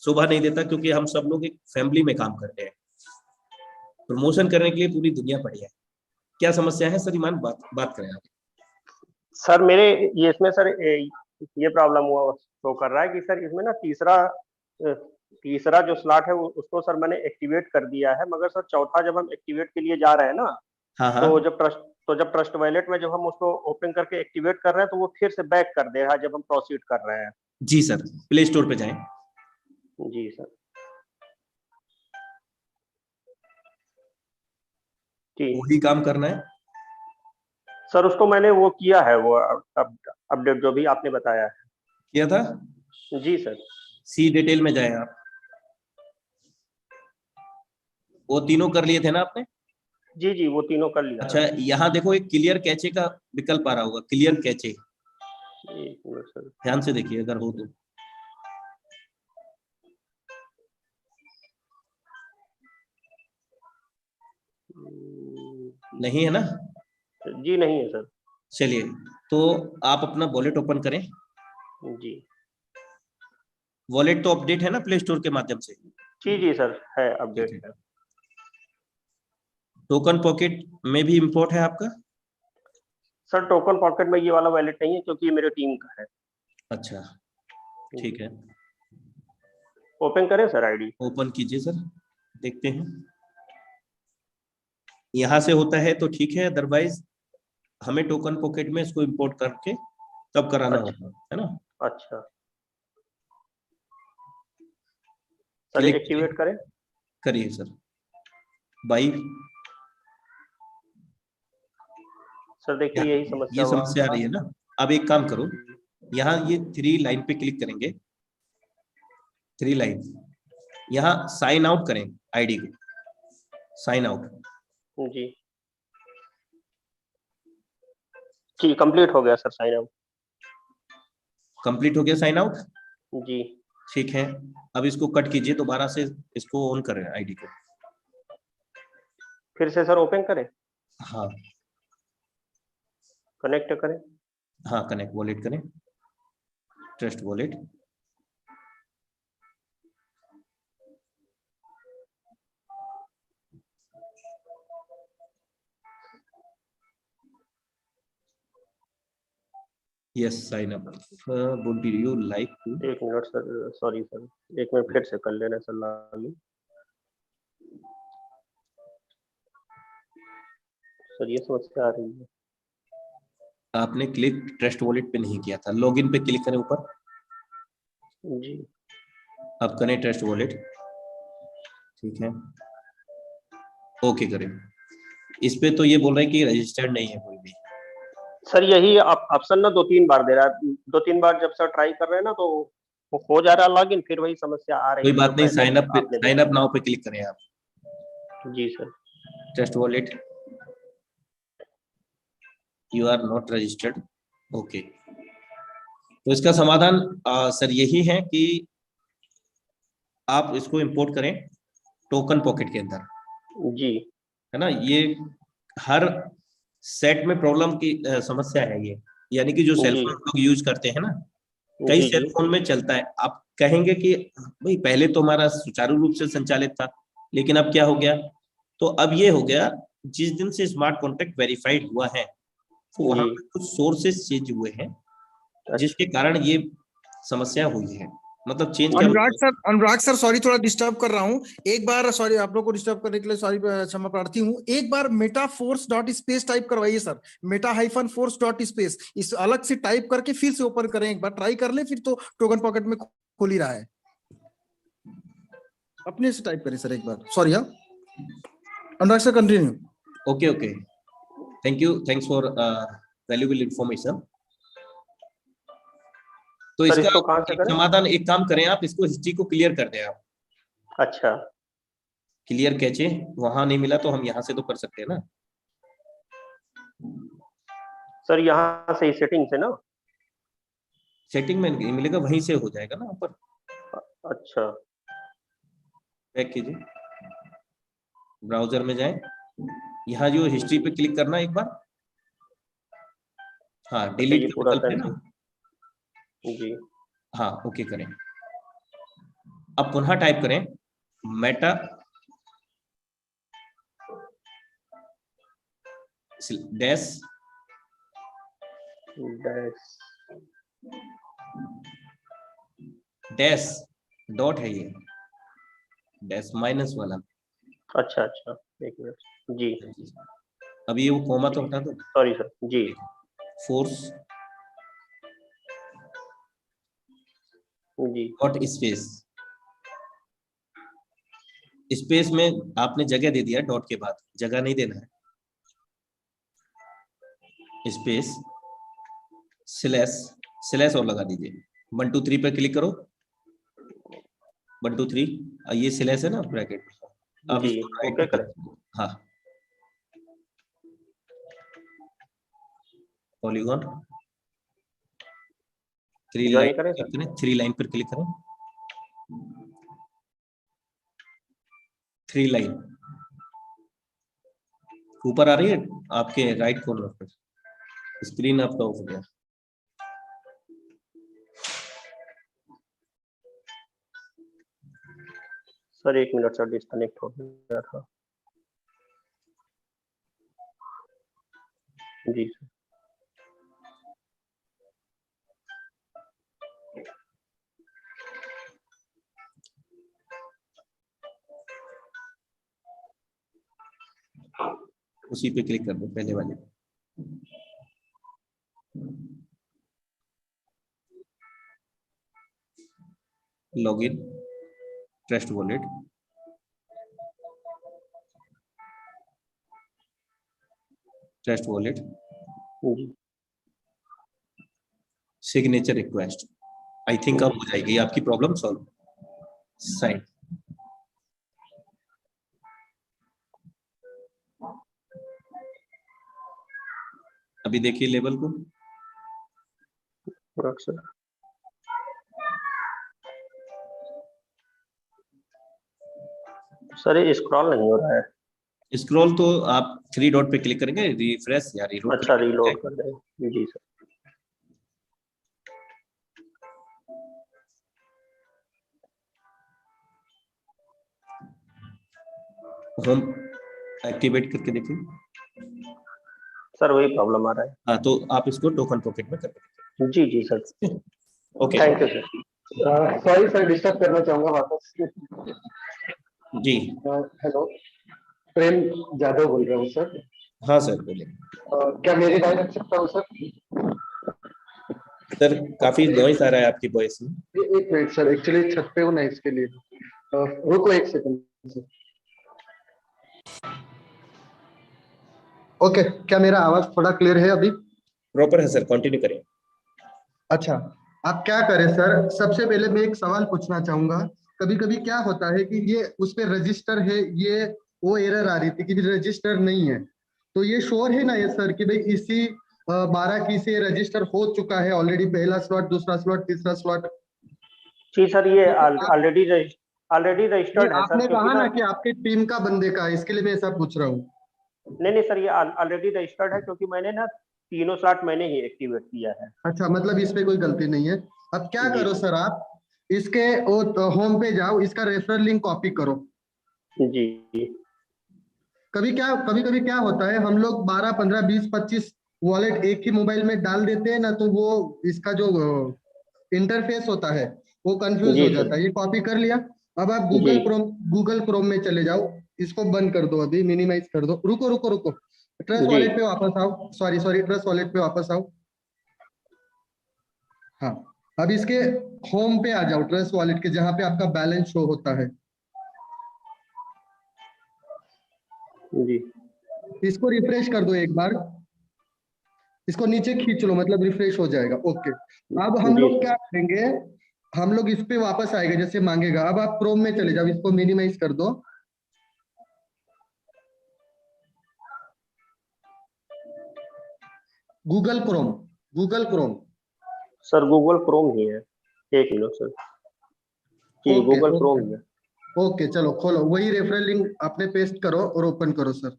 शोभा नहीं देता, क्योंकि हम सब लोग एक फैमिली में काम करते हैं। प्रमोशन करने के लिए पूरी दुनिया पड़ी है। क्या समस्या है सर ईमान, बात करें आप। सर मेरे ये इसमें सर ये प्रॉब्लम हुआ शो कर रहा है कि सर इसमें ना तीसरा जो स्लॉट है उसको सर मैंने एक्टिवेट कर दिया है, मगर सर चौथा जब हम एक्टिवेट के लिए जा रहे हैं ना, हाँ हाँ, जब ट्रस्ट वॉलेट में जब हम उसको ओपन करके एक्टिवेट कर रहे हैं तो वो फिर से बैक कर दे रहा है जब हम प्रोसीड कर रहे हैं। जी सर, प्ले स्टोर पे जाएं। जी सर। जी वही काम करना है। सर, उसको मैंने वो किया है, वो अपडेट जो भी आपने बताया है। किया था। जी सर। सी डिटेल में जाएं आप। वो तीनों कर लिए थे ना आपने। जी जी, वो तीनों कर लिया अच्छा, था। यहाँ देखो एक क्लियर कैचे का विकल्प आ रहा होगा, क्लियर कैचे। एक मिनट सर। ध्यान से देखिए अगर हो तो। नहीं है ना। जी नहीं है सर। चलिए, तो आप अपना वॉलेट ओपन करें। जी वॉलेट तो अपडेट है ना प्ले स्टोर के माध्यम से। जी जी सर, है ठीक अपडेट है। है। टोकन पॉकेट में भी इंपोर्ट है आपका। सर टोकन पॉकेट में ये वाला वैलेट नहीं है क्योंकि ये मेरे टीम का है। अच्छा, ठीक है। ओपन करें सर आईडी। ओपन कीजिए सर, देखते हैं। यहाँ से होता है तो ठीक है, अदरवाइज हमें टोकन पॉकेट में इसको इंपोर्ट करके तब कराना अच्छा होगा, है ना। अच्छा सर, क्लिक एक्टिवेट करें। करिए सर। बाई। सर देखिए यही समस्या ये हुआ। समस्या आ रही है ना। अब एक काम करो, यहाँ ये 3 लाइन पे क्लिक करेंगे। 3 लाइन, यहाँ साइन आउट करें आईडी को। Sign out. जी जी, कंप्लीट हो गया सर साइन आउट। कंप्लीट हो गया साइन आउट। जी ठीक है, अब इसको कट कीजिए, दोबारा से इसको ऑन करें आईडी को। फिर से सर ओपन करें, हाँ कनेक्ट करें। हाँ, कनेक्ट वॉलेट करें, Trust Wallet. Yes, sign up. Would you like to. एक मिनट सर, सॉरी सर, एक मिनट फिर से कर लेना सर लॉगिन। सर ये समस्या आ रही है। आपने क्लिक ट्रस्ट वॉलेट पे नहीं किया था, लॉगिन पे क्लिक करें ऊपर। जी अब करें ट्रस्ट वॉलेट। ठीक है, ओके करें। इस पे तो ये बोल रहे हैं कि रजिस्टर्ड नहीं है कोई भी। सर, यही ऑप्शन ना 2-3 बार दे रहा है। 2-3 बार जब सर ट्राई कर रहे हैं ना तो वो हो जा रहा है लॉगिन, फिर वही समस्या आ रही कोई थी जो बात नहीं, पहले आपने साइन अप नाउ पे क्लिक करें आप। जी sir. Trust wallet, you are not registered. Okay. तो इसका समाधान सर यही है कि आप इसको इंपोर्ट करें टोकन पॉकेट के अंदर, जी है ना। ये हर सेट में प्रॉब्लम की समस्या है ये, यानी कि जो जी सेलफोन लोग यूज करते हैं ना, कई जी जी सेलफोन में चलता है। आप कहेंगे कि भाई पहले तो हमारा सुचारू रूप से संचालित था, लेकिन अब क्या हो गया। तो अब ये हो गया, जिस दिन से स्मार्ट कॉन्ट्रैक्ट वेरीफाइड हुआ है, तो वहां जी। पे कुछ सोर्सेस चेंज हुए हैं, जिसके अच्छा कारण ये समस्या हुई है। मतलब चेंज क्या मतलब। अनुराग सर सॉरी थोड़ा डिस्टर्ब कर रहा हूँ। एक बार सॉरी आप लोग को डिस्टर्ब करने के लिए सॉरी क्षमा प्रार्थी हूँ। एक बार मेटाफोर्स डॉट स्पेस टाइप करवाइए सर, मेटा-फोर्स डॉट स्पेस, इस अलग से टाइप करके फिर से ओपन करें, एक बार ट्राई कर ले, फिर तो टोकन पॉकेट में खुल ही रहा है। अपने से टाइप करें सर एक बार, सॉरी। हाँ Anurag sir continue. Okay okay, thank you, thanks for valuable information. तो सर, इसका इसको कहाँ से करें? समाधान, एक काम करें आप, इसको हिस्ट्री को क्लियर कर दें आप। अच्छा क्लियर कैचे, वहां नहीं मिला तो हम यहाँ से तो कर सकते हैं ना। सर, यहाँ से सेटिंग से ना। सेटिंग में नहीं मिलेगा, वहीं से हो जाएगा ना ऊपर। अच्छा बैक कीजिए, ब्राउजर में जाएं, यहाँ जो हिस्ट्री पे क्लिक करना एक बार, हाँ ये डिलीट का पूरा विकल्प है सेटिंग। ना, जी हाँ ओके करें। अब पुनः टाइप करें Meta dash dash dash dot है ये, डैश माइनस वाला। अच्छा अच्छा, एक मिनट जी, अब ये वो कोमा तो हटा दो, सॉरी सर जी। फोर्स जी डॉट स्पेस, स्पेस में आपने जगह दे दिया डॉट के बाद, जगह नहीं देना है, स्पेस स्लैश स्लैश और लगा दीजिए, 1 2 3 पे क्लिक करो, 1 2 3, ये स्लैश है ना ब्रैकेट, आप जी, इसको राइट ओके पे करें। हाँ पॉलीगॉन 3 ज्वाइन लाइन करें क्लिक सर। करें, 3 लाइन पर क्लिक करें, 3 लाइन ऊपर आ रही है आपके राइट कॉर्नर पर, स्क्रीन आपका ऑफ हो गया। सर एक मिनट सर, डिस्कनेक्ट हो गया था। जी सर उसी पे क्लिक कर दो पहले वाले, login Trust Wallet, Trust Wallet जी सिग्नेचर रिक्वेस्ट, आई थिंक अब हो जाएगी आपकी प्रॉब्लम सॉल्व। साइन अभी देखिए लेवल को, सर सर ये स्क्रॉल नहीं हो रहा है। स्क्रॉल तो आप 3 डॉट पे क्लिक करेंगे, रिफ्रेश या रीलोड अच्छा रीलोड कर दें। जी सर होम एक्टिवेट करके देखिए, सर वही प्रॉब्लम आ रहा है। हाँ तो आप इसको टोकन पॉकेट में कर देंगे। जी जी sir, okay thank you sir. Sorry sir, disturb करना चाहूंगा वापस। जी, हेलो, प्रेम जादव बोल रहा हूँ सर। हाँ सर बोलिए। क्या मेरी राय रख सकता हूँ सर? सर काफी नॉइस आ रहा है आपकी वॉइस में। एक मिनट सर, एक्चुअली छत पे हूँ ना, इसके लिए रुको एक सेकंड। ओके, क्या मेरा आवाज थोड़ा क्लियर है अभी? प्रॉपर है सर, कंटिन्यू करें। अच्छा, आप क्या करें सर, सबसे पहले मैं एक सवाल पूछना चाहूंगा। कभी कभी क्या होता है कि ये उस पे रजिस्टर है, ये वो एरर आ रही थी कि रजिस्टर नहीं है, तो ये श्योर है ना ये सर कि भाई इसी 12 की से रजिस्टर हो चुका है ऑलरेडी, पहला स्लॉट, दूसरा स्लॉट, तीसरा स्लॉट? जी सर ये तो ऑलरेडी ये रजिस्टर्ड है सर, आपने क्योंकि कहा ना ना कि आपके टीम का बंदे का है, इसके लिए मैं ऐसा पूछ रहा हूँ। नहीं नहीं सर, ये ऑलरेडी रजिस्टर्ड है, क्योंकि मैंने ना तीनों स्लॉट मैंने ही एक्टिवेट किया है। अच्छा, मतलब इस पे कोई गलती नहीं है। अब क्या जी करो सर, आप इसके होम पे जाओ, इसका रेफरल लिंक कॉपी करो। जी कभी कभी क्या होता है, हम लोग 12 15 20 25 वॉलेट एक ही मोबाइल में डाल देते हैं ना, तो वो इसका जो इंटरफेस होता है वो कंफ्यूज जी हो सर जाता है। ये कॉपी कर लिया। अब आप जी गूगल क्रोम में चले जाओ, इसको बंद कर दो, अभी मिनिमाइज कर दो। रुको रुको रुको, ट्रस्ट जी वॉलेट पे वापस आओ, सॉरी ट्रस्ट वॉलेट पे वापस आओ। हाँ, अब इसके होम पे आ जाओ, ट्रस्ट वॉलेट के जहां पे आपका बैलेंस शो होता है। जी इसको रिफ्रेश कर दो एक बार, इसको नीचे खींच लो, मतलब रिफ्रेश हो जाएगा। ओके, अब हम जी लोग सर क्या करेंगे, हम लोग इस पे वापस आएगा जैसे मांगेगा। अब आप क्रोम में चले जाओ, इसको मिनिमाइज कर दो। Google Chrome, Google Chrome. Sir Google Chrome ही है, एक मिनट सर। जी ओके, गूगल ओके। क्रोम में। ओके, चलो खोलो, वही रेफरल लिंक आपने पेस्ट करो और ओपन करो सर।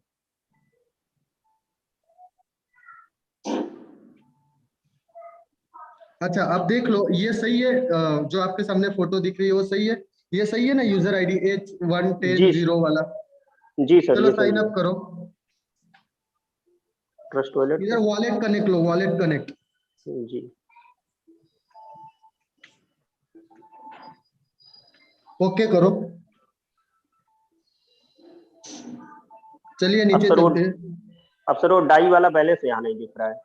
अच्छा, अब देख लो, ये सही है, जो आपके सामने फोटो दिख रही है वो सही है, ये सही है ना, यूजर आईडी जी H1100 वाला। जी सर, चलो ये साइन सही है। अप करो, ट्रस्ट वॉलेट इधर पे। वॉलेट कनेक्ट लो, वॉलेट कनेक्ट, जी ओके करो। चलिए अब नीचे सर वो चलते हैं। अब सर वो डाई वाला बैलेंस यहाँ नहीं दिख रहा है।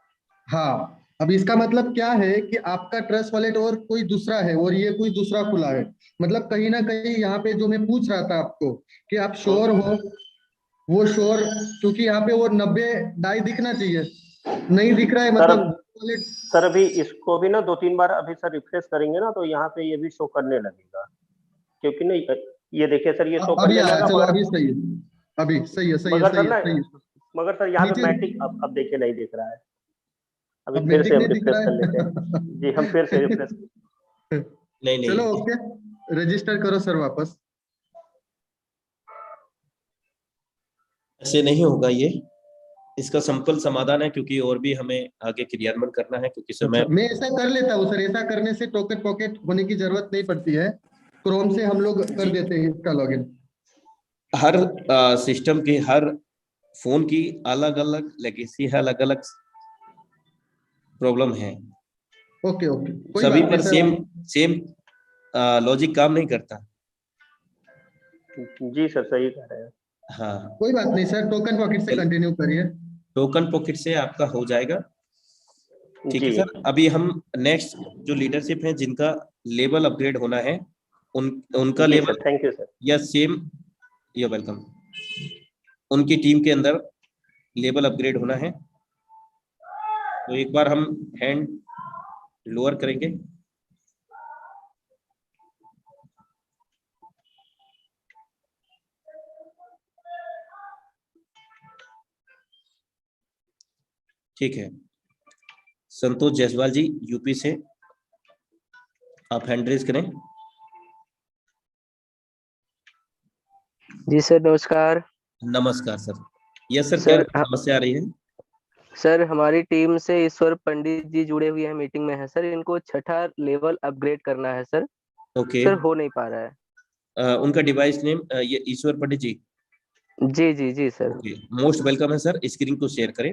हाँ, अब इसका मतलब क्या है कि आपका ट्रस्ट वॉलेट और कोई दूसरा है और ये कोई दूसरा खुला है, मतलब कहीं ना कहीं यहाँ पे जो मैं पूछ रहा था आपको कि आप श्योर हो, वो श्योर, क्योंकि यहाँ पे वो 90 डाई दिखना चाहिए, नहीं दिख रहा है, सर मतलब वॉलेट। सर अभी इसको भी ना 2-3 बार अभी सर रिफ्रेश करेंगे ना, तो यहाँ पे ये भी शो करने लगेगा, क्योंकि नहीं, ये देखिए सर, ये शो अभी करने आया, लगा, चलो मगर अभी सही है, अभी सही है, सही है, मगर सही सर है, ना, सही है। मगर सर यहाँ पे नीचे मैटिक अब देखिए नहीं दिख रहा है। अभी अब फिर से मैटिक हम नहीं दिख रिफ्रेश रहा कर लेते हैं। है। जी हम फिर से रिफ्रेश। नहीं चलो नहीं, ओके, रजिस्टर करो सर वापस। ऐसे नहीं होगा ये। इसका सिंपल समाधान है, क्योंकि और भी हमें आगे क्रियान्वयन करना है, क्योंकि अच्छा, समय मैं ऐसा कर लेता हूँ सर, ऐसा करने से टोकन पॉकेट होने की जरूरत नहीं पड़ती है, क्रोम से हम लोग कर जी, देते हैं इसका लॉगिन। हर सिस्टम की, हर फोन की अलग अलग लेगेसी है, अलग अलग प्रॉब्लम है, ओके ओके, कोई सभी बात नहीं पर सर। सेम सेम लॉजिक काम नहीं करता। जी सर, सही कह रहे हैं। हाँ, कोई बात नहीं सर, टोकन पॉकेट से कंटिन्यू करिए। टोकन पॉकेट से आपका हो जाएगा। ठीक है जी सर, अभी हम नेक्स्ट जो लीडरशिप है जिनका लेवल अपग्रेड होना है, उनका जी level sir, thank you sir. या सेम, यू वेलकम, उनकी टीम के अंदर लेवल अपग्रेड होना है। तो एक बार हम हैंड लोअर करेंगे। ठीक है, संतोष जायसवाल जी यूपी से, आप हैंड रेज करें। जी सर, नमस्कार। नमस्कार सर। यस सर, क्या सर समस्या आ रही है? सर हमारी टीम से ईश्वर पंडित जी जुड़े हुए हैं, मीटिंग में है सर, इनको छठा लेवल अपग्रेड करना है सर। ओके, सर हो नहीं पा रहा है। उनका डिवाइस नेम ये ईश्वर पंडित जी। जी जी जी सर। ओके, मोस्ट वेलकम है सर, स्क्रीन को शेयर करें।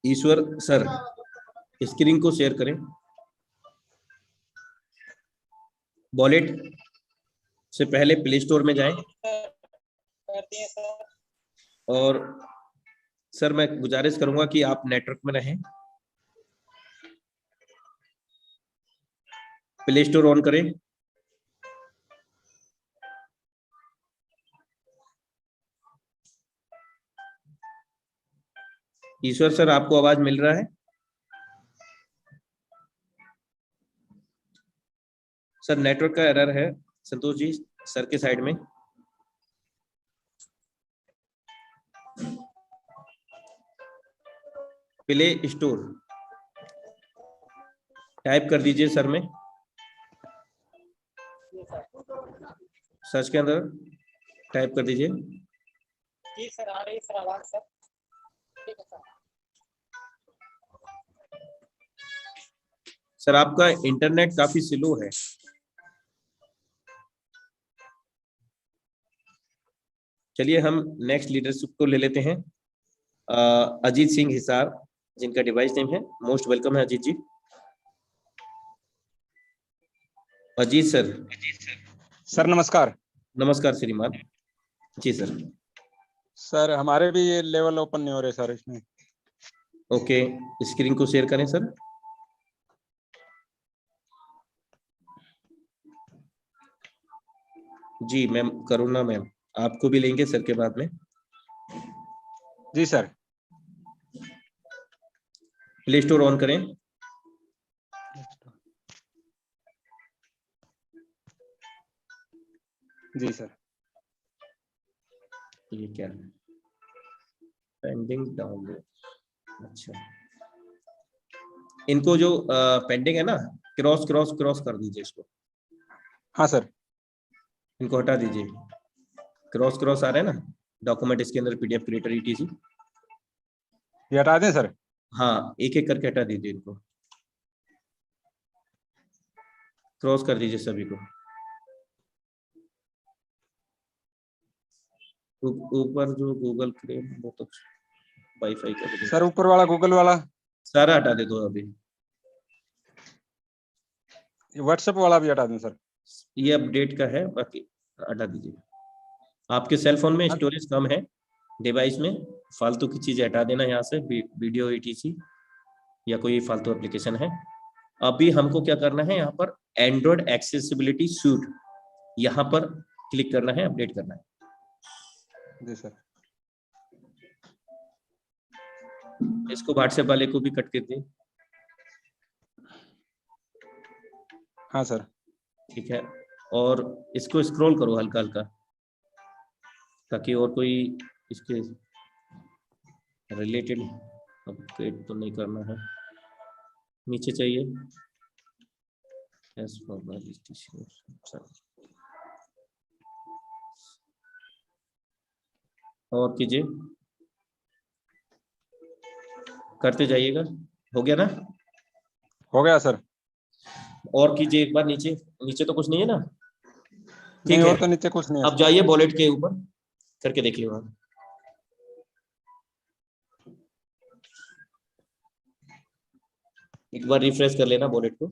ईश्वर सर, स्क्रीन को शेयर करें। वॉलेट से पहले प्ले स्टोर में जाएं, और सर मैं गुजारिश करूंगा कि आप नेटवर्क में रहें। प्ले स्टोर ऑन करें। ईश्वर सर, आपको आवाज मिल रहा है? सर नेटवर्क का एरर है संतोष जी, सर के साइड में। प्ले स्टोर टाइप कर दीजिए सर में, सर्च के अंदर टाइप कर दीजिए। जी सर, आ रही सर आवाज सर। ठीक है सर। सर आपका इंटरनेट काफी स्लो है। चलिए हम नेक्स्ट लीडरशिप को ले लेते हैं। अजीत सिंह हिसार, जिनका डिवाइस नेम है, मोस्ट वेलकम है अजीत जी। अजीत सर। सर नमस्कार। नमस्कार श्रीमान जी सर। सर हमारे भी ये लेवल ओपन नहीं हो रहे सर इसमें। ओके, स्क्रीन को शेयर करें सर। जी मैम, करुणा मैम, आपको भी लेंगे सर के बाद में। जी सर। प्ले स्टोर ऑन करें। जी सर। ये क्या है? Pending download. अच्छा, इनको जो पेंडिंग है ना, क्रॉस क्रॉस क्रॉस कर दीजिए इसको। हाँ सर। इनको हटा दीजिए, क्रॉस क्रॉस आ रहे हैं ना डॉक्यूमेंट इसके अंदर, पीडीएफ क्रिएटर ईटीसी। ये हटा दें सर? हाँ, एक एक करके हटा दीजिए इनको, क्रॉस कर दीजिए सभी को। ऊपर जो गूगल क्रोम वो तो वाईफाई कर दीजिए। सर ऊपर वाला गूगल वाला सारा हटा दे दो अभी। व्हाट्सएप वाला भी हटा दें सर? ये अपडेट का है, बाकी हटा दीजिए। आपके सेल फोन में स्टोरेज कम है डिवाइस में, फालतू की चीजें हटा देना यहाँ से, वीडियो ईटीसी या कोई फालतू एप्लीकेशन है। अभी हमको क्या करना है, यहाँ पर एंड्रॉइड एक्सेसिबिलिटी सूट, यहाँ पर क्लिक करना है, अपडेट करना है। जी सर। इसको व्हाट्सएप वाले को भी कट कर दें। हाँ सर। ठीक है, और इसको स्क्रॉल करो हल्का हल्का, ताकि और कोई इसके रिलेटेड अपडेट तो नहीं करना है। नीचे चाहिए और कीजिए, करते जाइएगा। हो गया ना? हो गया सर। और कीजिए एक बार, नीचे नीचे तो कुछ नहीं है ना? नहीं, ठीक है, और तो नीचे कुछ नहीं है। अब जाइए वॉलेट के ऊपर, करके देखिए वहां। एक बार रिफ्रेश कर लेना वॉलेट को।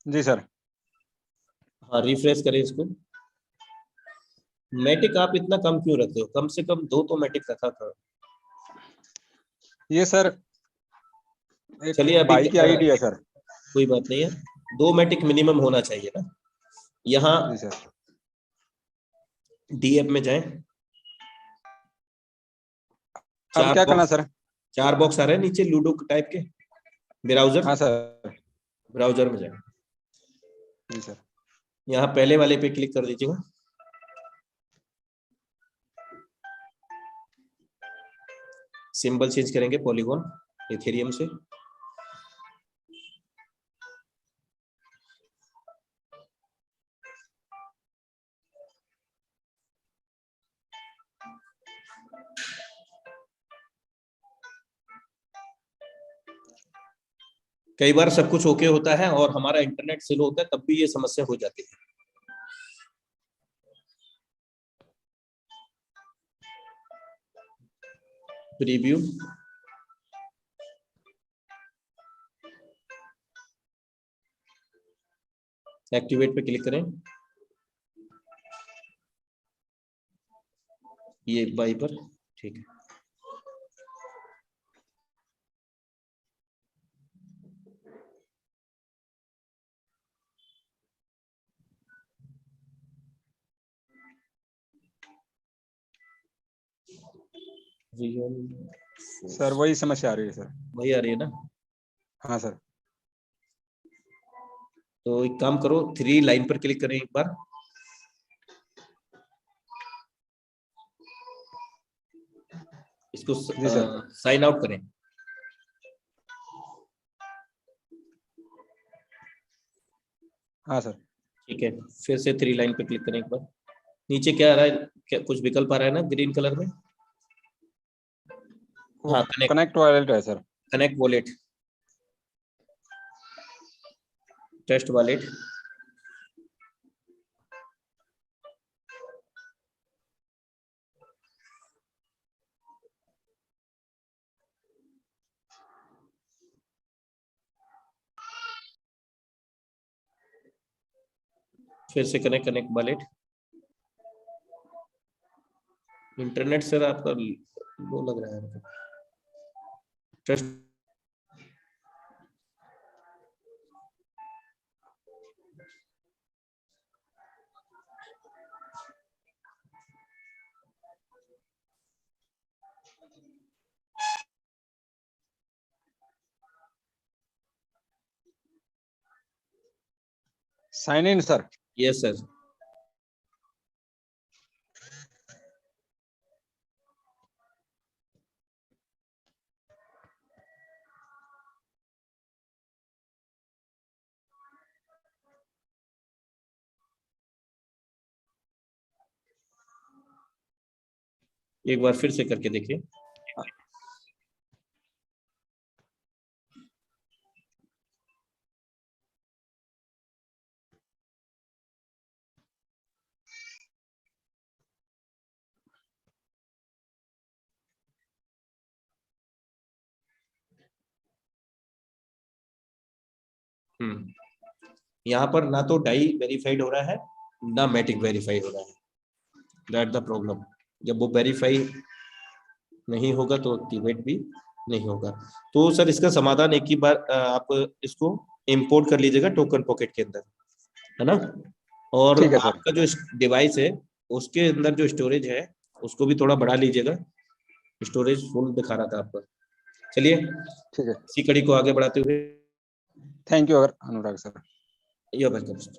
जी सर। हाँ, रिफ्रेश करें इसको। मैटिक आप इतना कम क्यों रखते हो? कम से कम 2 तो मैटिक रखा करो। ये सर एक चलिए अभी भाई की आईडी है सर। कोई बात नहीं है, 2 मैटिक मिनिमम होना चाहिए ना। यहाँ जी सर। डी ऐप में जाएं। अब क्या करना सर? 4 बॉक्स आ रहे हैं नीचे लूडो टाइप के, ब्राउजर। हाँ सर। ब्राउजर में जाएं। जी सर। यहाँ पहले वाले पे क्लिक कर दीजिएगा। सिंबल चेंज करेंगे पॉलीगॉन इथेरियम से। कई बार सब कुछ ओके होता है और हमारा इंटरनेट स्लो होता है, तब भी ये समस्या हो जाती है। प्रीव्यू, एक्टिवेट पे क्लिक करें, ये बाई पर। ठीक है, सर वही समस्या आ रही है सर। वही आ रही है ना? हाँ सर। तो एक काम करो, 3 लाइन पर क्लिक करें एक बार। इसको जी सर। साइन आउट करें। हाँ सर। ठीक है, फिर से 3 लाइन पे क्लिक करें एक बार। नीचे क्या आ रहा है? क्या कुछ विकल्प आ रहा है ना ग्रीन कलर में? हाँ, कनेक्ट वॉलेट है sir. Connect wallet, test wallet. फिर से कनेक्ट वॉलेट। इंटरनेट सर आपका लो लग रहा है। Test, sign in sir. Yes sir. एक बार फिर से करके देखिए। यहाँ पर ना तो डाई वेरीफाइड हो रहा है ना मैटिक वेरीफाई हो रहा है। That the problem. जब वो वेरीफाई नहीं होगा तो एक्टिवेट भी नहीं होगा। तो सर इसका समाधान एक ही बार आप इसको इंपोर्ट कर लीजिएगा टोकन पॉकेट के अंदर, है ना। और ठीक है सर। आपका जो डिवाइस है उसके अंदर जो स्टोरेज है उसको भी थोड़ा बढ़ा लीजिएगा। स्टोरेज फुल दिखा रहा था आपका। चलिए ठीक है, इसी कड़ी को आगे बढ़ाते हुए। Thank you Anurag sir. Yo welcome sir.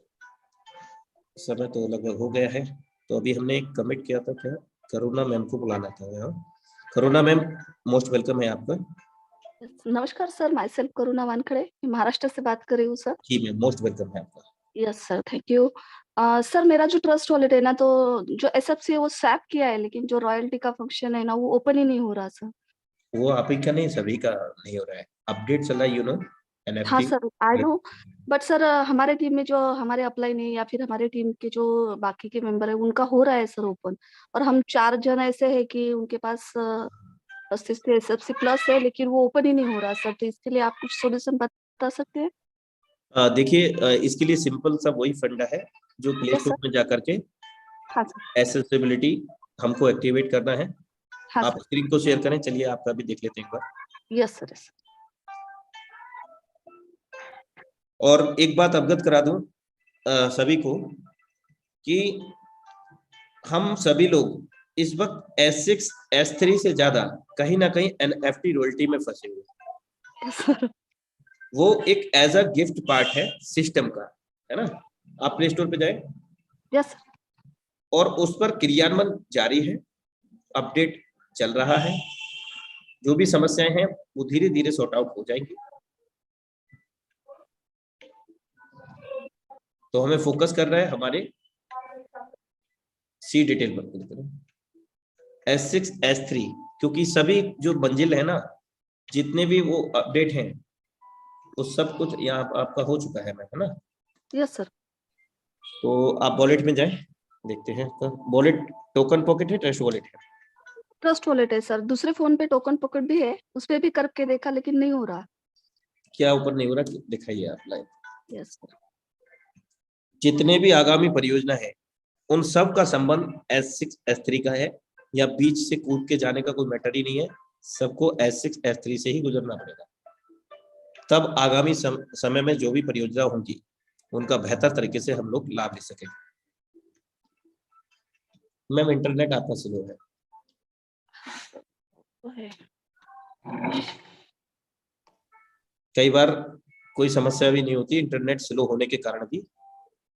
समय तो लगभग हो गया है, तो अभी हमने एक कमिट किया था क्या, करुणा मैम को बुलाना था यहाँ। करुणा मैम मोस्ट वेलकम है आपका। नमस्कार सर, माई सेल्फ करुणा वानखड़े, मैं महाराष्ट्र से बात कर रही हूँ सर। जी मैम मोस्ट वेलकम है आपका। Yes sir, thank you. Sir मेरा जो ट्रस्ट वॉलेट है ना, तो जो एसएफसी है वो स्वैप किया है, लेकिन जो रॉयल्टी का फंक्शन है ना वो ओपन ही नहीं हो रहा सर। वो आप ही का नहीं, सभी का नहीं हो रहा है। अपडेट चल रहा है, यू नो हाँ NFT. Sir, I know, but sir हमारे टीम में जो हमारे अपलाइन नहीं या फिर हमारे टीम के जो बाकी के मेंबर है उनका हो रहा है सर ओपन। और हम 4 जन ऐसे हैं कि उनके पास एसएफसी प्लस है, लेकिन वो ओपन ही नहीं हो रहा सर। तो इसके लिए आप कुछ सोल्यूशन बता सकते हैं? देखिए इसके लिए सिंपल सा वही फंडा है जो प्ले यस स्टोर सर। में जाकर के हाँ सर। एक्सेसिबिलिटी हमको एक्टिवेट करना है। हाँ आप सर। स्क्रीन को शेयर करें, चलिए आपका भी देख लेते हैं एक बार। Yes sir, yes. और एक बात अवगत करा दूं सभी को कि हम सभी लोग इस वक्त S6 S3 से ज्यादा कहीं ना कहीं एनएफटी रॉयल्टी में फंसे हुए हैं। Yes sir. वो एक एज अ गिफ्ट पार्ट है सिस्टम का, है ना। आप प्ले स्टोर पे जाए यस सर। और उस पर क्रियान्वयन जारी है, अपडेट चल रहा है। जो भी समस्याएं हैं वो धीरे धीरे सॉर्ट आउट हो जाएंगी। तो हमें फोकस कर रहा है हमारे सी डिटेल पर क्लिक करें। S6 S3 क्योंकि सभी जो मंजिल है ना, जितने भी वो अपडेट हैं वो सब कुछ यहाँ आपका हो चुका है मैम, है ना। Yes sir. तो आप वॉलेट में जाएं, देखते हैं। तो वॉलेट टोकन पॉकेट है, ट्रस्ट वॉलेट है? ट्रस्ट वॉलेट है सर। दूसरे फोन पे टोकन पॉकेट भी है, उस पे भी करके देखा लेकिन नहीं हो रहा। क्या ऊपर नहीं हो रहा, दिखाइए आप लाइव। Yes sir. जितने भी आगामी परियोजना है उन सब का संबंध S6 S3 का है, या बीच से कूद के जाने का कोई मैटर ही नहीं है। सबको S6 S3 से ही गुजरना पड़ेगा, तब आगामी समय में जो भी परियोजना होंगी उनका बेहतर तरीके से हम लोग लाभ ले सकेंगे। मैम इंटरनेट आपका स्लो है। कई बार कोई समस्या भी नहीं होती, इंटरनेट स्लो होने के कारण भी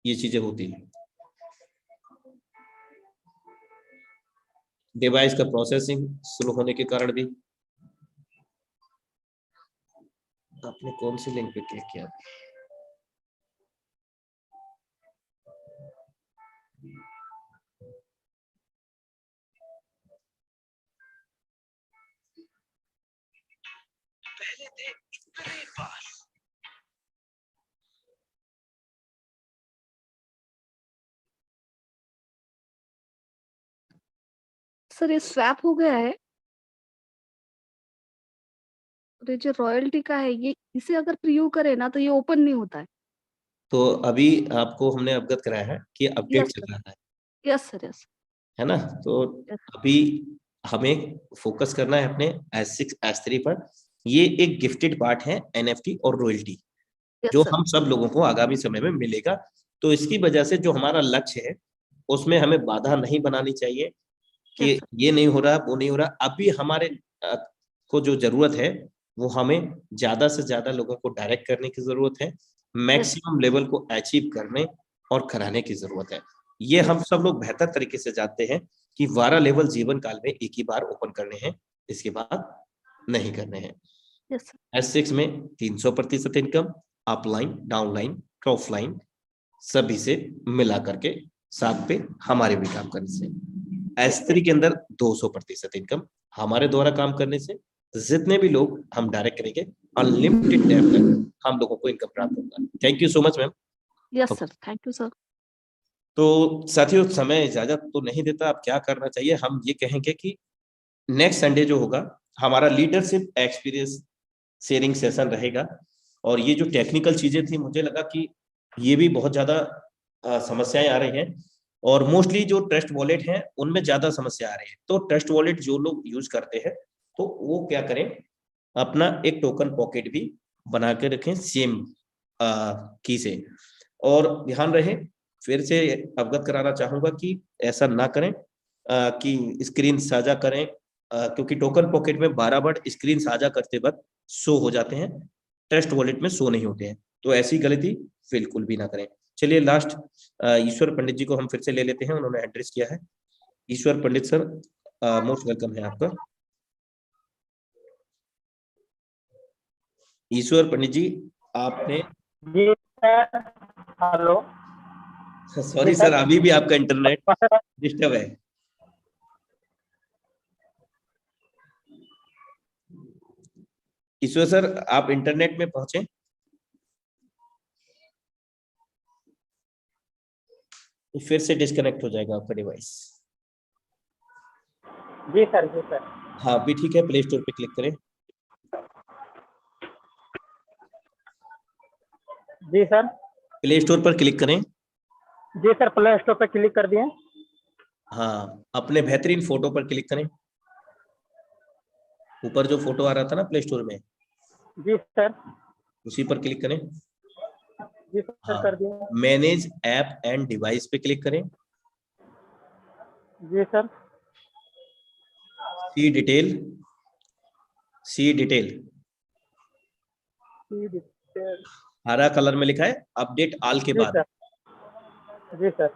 ये चीजें होती हैं। डिवाइस का प्रोसेसिंग स्लो होने के कारण भी। आपने कौन सी लिंक पे क्लिक किया? पहले देख पास। सर ये स्वैप हो गया है, और ये जो रॉयल्टी का है ये इसे अगर प्रीव्यू करे ना तो ये ओपन नहीं होता है। तो अभी आपको हमने अवगत कराया है कि अपडेट यस चल सर। रहा यस सर, यस। है ना। तो यस अभी हमें फोकस करना है अपने S6 S3 पर। ये एक गिफ्टेड पार्ट है NFT और रॉयल्टी, जो सर। हम सब लोगों को आगामी समय में मिलेगा। तो इसकी वजह से जो हमारा लक्ष्य है उसमें हमें बाधा नहीं बनानी चाहिए कि यस सर। ये नहीं हो रहा, वो नहीं हो रहा। अभी हमारे को जो जरूरत है वो हमें ज्यादा से ज्यादा लोगों को डायरेक्ट करने की जरूरत है, मैक्सिमम लेवल को अचीव करने और कराने की जरूरत है। ये हम सब लोग बेहतर तरीके से जानते हैं कि 12 लेवल जीवन काल में एक ही बार ओपन करने हैं, इसके बाद नहीं करने हैं। यस S6 में 300% इनकम, अपलाइन, डाउनलाइन, ऑफलाइन सभी से मिला करके साथ पे हमारे भी काम करने से। S3 के अंदर 200% इनकम हमारे द्वारा काम करने से। जितने भी लोग हम डायरेक्ट करेंगे अनलिमिटेड टाइम तक हम लोगों को इनकम प्राप्त होगा। Thank you so much ma'am. Yes sir, thank you sir. तो साथियों, समय इजाजत तो नहीं देता, अब क्या करना चाहिए, हम ये कहेंगे कि नेक्स्ट संडे जो होगा हमारा लीडरशिप एक्सपीरियंस शेयरिंग सेशन रहेगा। और ये जो टेक्निकल चीजें थी, मुझे लगा कि ये भी बहुत ज्यादा समस्याएं आ रही हैं, और मोस्टली जो ट्रस्ट वॉलेट हैं उनमें ज्यादा समस्या आ रही है। तो ट्रस्ट वॉलेट जो लोग यूज करते हैं तो वो क्या करें, अपना एक टोकन पॉकेट भी बना के रखें सेम की से। और ध्यान रहे, फिर से अवगत कराना चाहूंगा कि ऐसा ना करें कि स्क्रीन साझा करें, क्योंकि टोकन पॉकेट में 12 बार स्क्रीन साझा करते वक्त शो हो जाते हैं, ट्रस्ट वॉलेट में शो नहीं होते हैं। तो ऐसी गलती बिल्कुल भी ना करें। चलिए लास्ट ईश्वर पंडित जी को हम फिर से ले लेते हैं, उन्होंने एड्रेस किया है। ईश्वर पंडित सर, मोस्ट वेलकम है आपका। ईश्वर पंडित जी, आपने जी सर, हेलो। सॉरी सर, अभी भी आपका इंटरनेट डिस्टर्ब है। ईश्वर सर, आप इंटरनेट में पहुंचे। फिर से डिस्कनेक्ट हो जाएगा आपका डिवाइस। जी सर, जी सर। हाँ अभी ठीक है, प्ले स्टोर पे क्लिक करें। जी सर। प्ले स्टोर पर क्लिक करें। जी सर, प्ले स्टोर पे क्लिक कर दिए। हाँ, अपने बेहतरीन फोटो पर क्लिक करें। ऊपर जो फोटो आ रहा था ना प्ले स्टोर में, जी सर। उसी पर क्लिक करें। जी सर, हाँ, कर दिए। मैनेज ऐप एंड डिवाइस पे क्लिक करें। जी सर। सी डिटेल, सी डिटेल हरा कलर में लिखा है, अपडेट ऑल के जी बाद। सर। जी सर।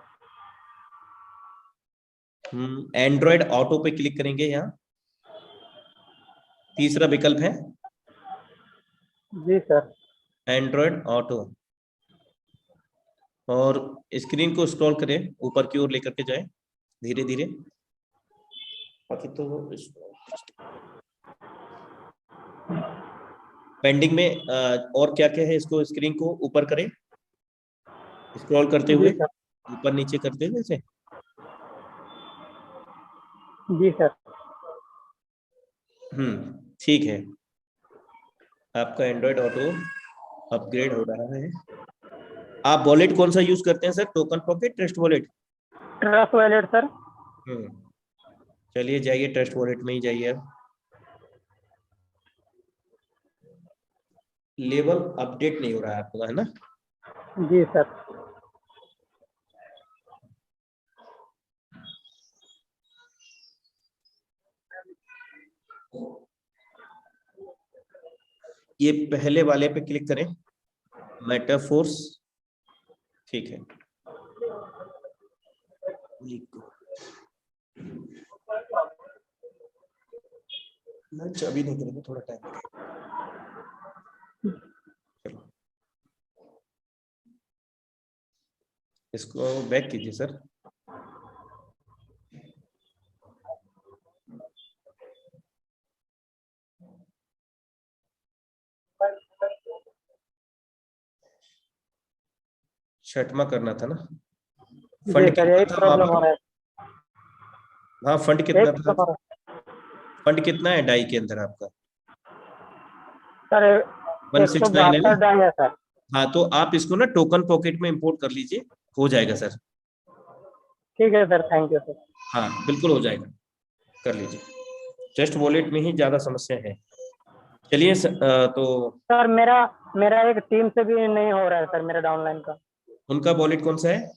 एंड्रॉयड ऑटो पे क्लिक करेंगे। यहाँ तीसरा विकल्प है जी सर। एंड्रॉयड ऑटो, और स्क्रीन को स्क्रॉल करें, ऊपर की ओर लेकर के जाए धीरे धीरे। बाकी तो पेंडिंग में और क्या क्या है, इसको स्क्रीन को ऊपर करें, स्क्रॉल करते हुए ऊपर नीचे करते हुए से। जी सर। ठीक है, आपका एंड्रॉयड ऑटो अपग्रेड हो रहा है। आप वॉलेट कौन सा यूज करते हैं sir, token pocket, trust Wallet? Trust wallet sir. चलिए जाइए, ट्रस्ट वॉलेट में ही जाइए। अब लेवल अपडेट नहीं हो रहा है आपका, है ना? जी सर। ये पहले वाले पे क्लिक करें, मेटाफोर्स। ठीक है, अभी नहीं करेंगे, थोड़ा टाइम लगेगा। चलो इसको बैक कीजिए सर। छठवां करना था ना, फंड कितना था प्रॉब्लम हो रहा है। हाँ, फंड कितना था? फंड कितना है डाई के अंदर आपका? सर 169 है डाई है सर। हाँ, तो आप इसको ना टोकन पॉकेट में इंपोर्ट कर लीजिए, हो जाएगा सर। ठीक है सर, थैंक यू सर। हाँ बिल्कुल हो जाएगा, कर लीजिए। ट्रस्ट वॉलेट में ही ज्यादा समस्या है। चलिए तो सर मेरा एक टीम से भी नहीं हो रहा है सर, मेरा डाउनलाइन का। उनका वॉलेट कौन सा है?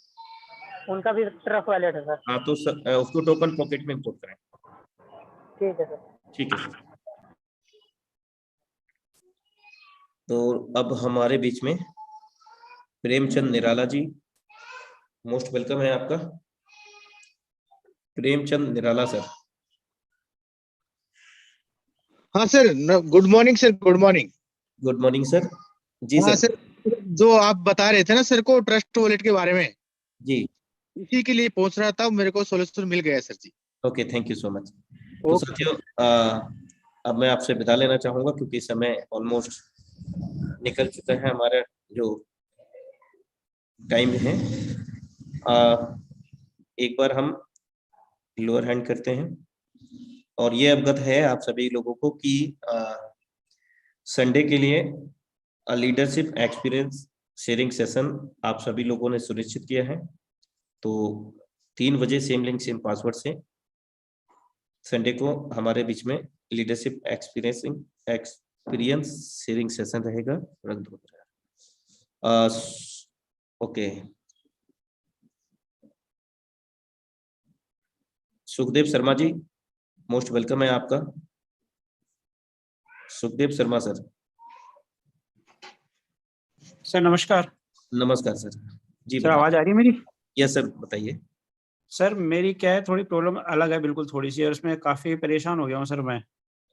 उनका भी ट्रस्ट वॉलेट है सर। हाँ तो उसको टोकन पॉकेट में इंपोर्ट करें। ठीक है सर। ठीक है सर। तो अब हमारे बीच में प्रेमचंद निराला जी, मोस्ट वेलकम है आपका। प्रेमचंद निराला सर। हाँ sir, good morning sir, good morning. Good morning sir. जी हाँ सर। सर, जो आप बता रहे थे ना सर को ट्रस्ट वॉलेट के बारे में, जी इसी के लिए पूछ रहा था, मेरे को सोल्यूशन मिल गया सर जी। Okay, thank you so much. तो साथियों, अब मैं आपसे विदा लेना चाहूंगा क्योंकि समय ऑलमोस्ट निकल चुका है, हमारा जो टाइम है। एक बार हम लोअर हैंड करते हैं और ये अवगत है आप सभी लोगों को कि संडे के लिए लीडरशिप एक्सपीरियंस शेयरिंग सेशन आप सभी लोगों ने सुनिश्चित किया है। तो 3 बजे सेम लिंक सेम पासवर्ड से संडे को हमारे बीच में लीडरशिप एक्सपीरियंस शेयरिंग सेशन रहेगा। Okay, Sukhdev Sharma ji, most welcome है आपका। सुखदेव शर्मा सर। सर नमस्कार। नमस्कार सर जी। सर आवाज आ रही है मेरी? यस सर, बताइए। सर मेरी क्या है, थोड़ी प्रॉब्लम अलग है बिल्कुल थोड़ी सी, और उसमें काफी परेशान हो गया हूँ सर मैं।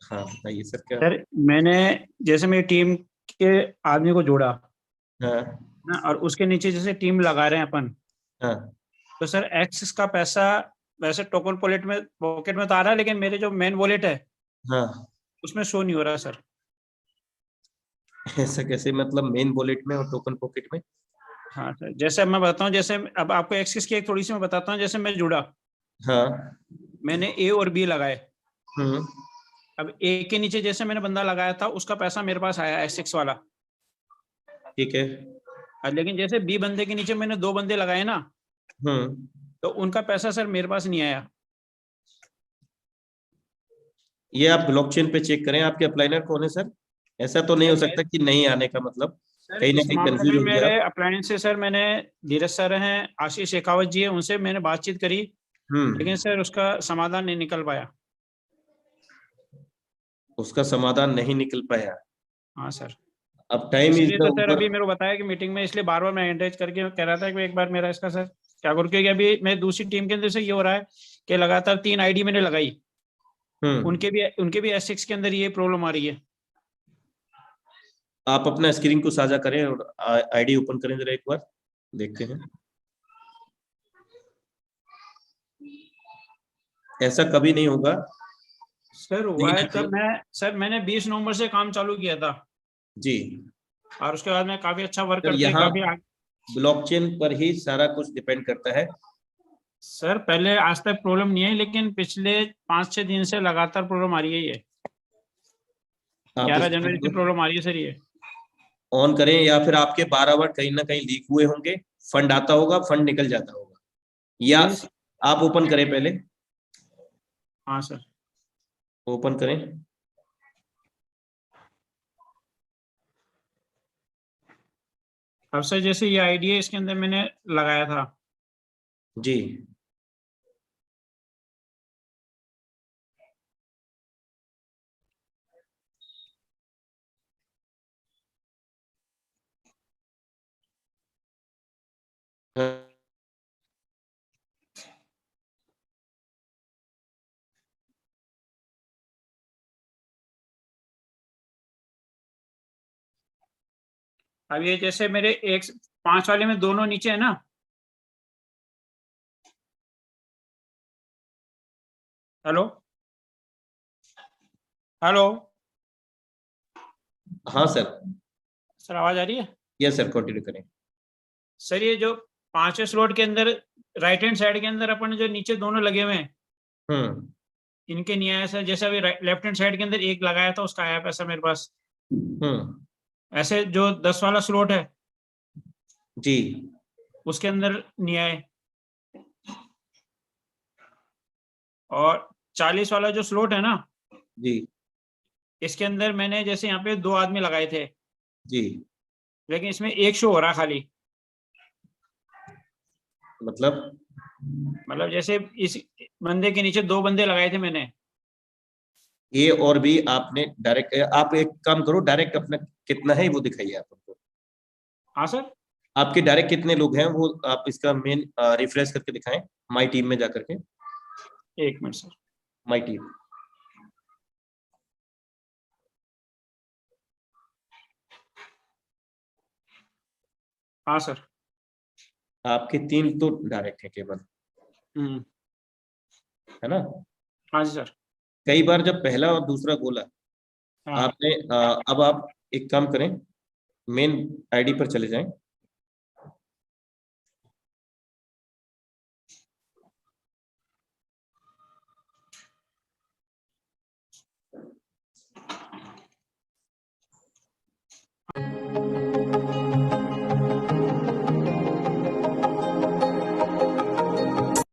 हाँ बताइए सर। क्या? सर मैंने जैसे मेरी टीम के आदमी को जोड़ा हाँ ना, और उसके नीचे जैसे टीम लगा रहे हैं अपन, हाँ तो सर एक्सिस का पैसा वैसे टोकन पॉकेट में तो आ रहा है, लेकिन मेरे जो मेन वॉलेट है हाँ, उसमें शो नहीं हो रहा सर। ऐसा कैसे, मतलब मेन वॉलेट में और टोकन पॉकेट में? हाँ सर, जैसे अब मैं बताता हूँ, जैसे अब आपको एक्सिस की एक थोड़ी सी मैं बताता हूँ। जैसे मैं जुड़ा, हाँ। मैंने ए और बी लगाए। हम्म। अब ए के नीचे जैसे मैंने बंदा लगाया था, उसका पैसा मेरे पास आया S6 वाला। ठीक है। लेकिन जैसे बी बंदे के नीचे मैंने 2 बंदे लगाए ना, तो उनका पैसा सर मेरे पास नहीं आया। ये आप ब्लॉकचेन पे चेक करें आपके अप्लाइनर कौन है सर। ऐसा तो नहीं हो सकता कि नहीं आने का मतलब, कहीं ना इस कहीं मामले कंफ्यूज में हो गया मेरे आप। अप्लायंस से सर मैंने धीरज सर हैं, आशीष शेखावत जी है, उनसे मैंने बातचीत करी, लेकिन सर उसका समाधान नहीं निकल पाया। उसका समाधान नहीं निकल पाया। हाँ सर। अब टाइम इज इसलिए द तो सर ऊपर। अभी मेरे को बताया कि मीटिंग में, इसलिए बार बार मैं एंकरेज करके कह रहा था कि एक बार मेरा इसका सर क्या करूँ, क्योंकि अभी मैं दूसरी टीम के अंदर से ये हो रहा है कि लगातार 3 आईडी मैंने लगाई, उनके भी S6 के अंदर ये प्रॉब्लम आ रही है। आप अपना स्क्रीन को साझा करें और आईडी ओपन करें जरा एक बार, देखते हैं। ऐसा कभी नहीं होगा सर हुआ है कब, मैंने 20 नवंबर से काम चालू किया था जी, और उसके बाद में काफी अच्छा वर्क सर करते यहाँ काफी ब्लॉकचेन पर ही सारा कुछ डिपेंड करता है। सर पहले आज तक प्रॉब्लम नहीं है, लेकिन पिछले 5-6 दिन से लगातार प्रॉब्लम आ रही है। ये 11 जनवरी से प्रॉब्लम आ रही है सर। ये ऑन करें या फिर आपके 12 वर्ड कहीं ना कहीं लीक हुए होंगे, फंड आता होगा, फंड निकल जाता होगा, या आप ओपन करें पहले। हाँ सर, ओपन करें। अब सर जैसे ये आईडी है, इसके अंदर मैंने लगाया था जी। अब ये जैसे मेरे 5 वाले में दोनों नीचे है ना, हेलो हेलो, हाँ सर। सर आवाज आ रही है? यस सर, कंटिन्यू करें। सर ये जो 5वें स्लॉट के अंदर राइट हैंड साइड के अंदर अपन जो नीचे दोनों लगे हुए हैं, इनके नहीं आया सर। जैसे अभी लेफ्ट हैंड साइड के अंदर एक लगाया था, उसका आया पैसा मेरे पास। ऐसे जो 10 वाला स्लॉट है जी, उसके अंदर नहीं आए, और 40 वाला जो स्लॉट है ना जी, इसके अंदर मैंने जैसे यहाँ पे 2 आदमी लगाए थे जी, लेकिन इसमें एक शो हो रहा खाली। मतलब जैसे इस बंदे के नीचे 2 बंदे लगाए थे मैंने, ए और बी आपने डायरेक्ट। आप एक काम करो, डायरेक्ट अपना कितना है वो दिखाइए आप हमको। हाँ सर, आपके डायरेक्ट कितने लोग हैं वो आप इसका मेन रिफ्रेश करके दिखाएं माई टीम में जाकर के। एक मिनट सर। माई टीम, हाँ सर। आपके 3 तो डायरेक्ट है केवल, है ना? हाँ जी सर। कई बार जब पहला और दूसरा बोला हाँ। आपने अब आप एक काम करें, मेन आईडी पर चले जाएं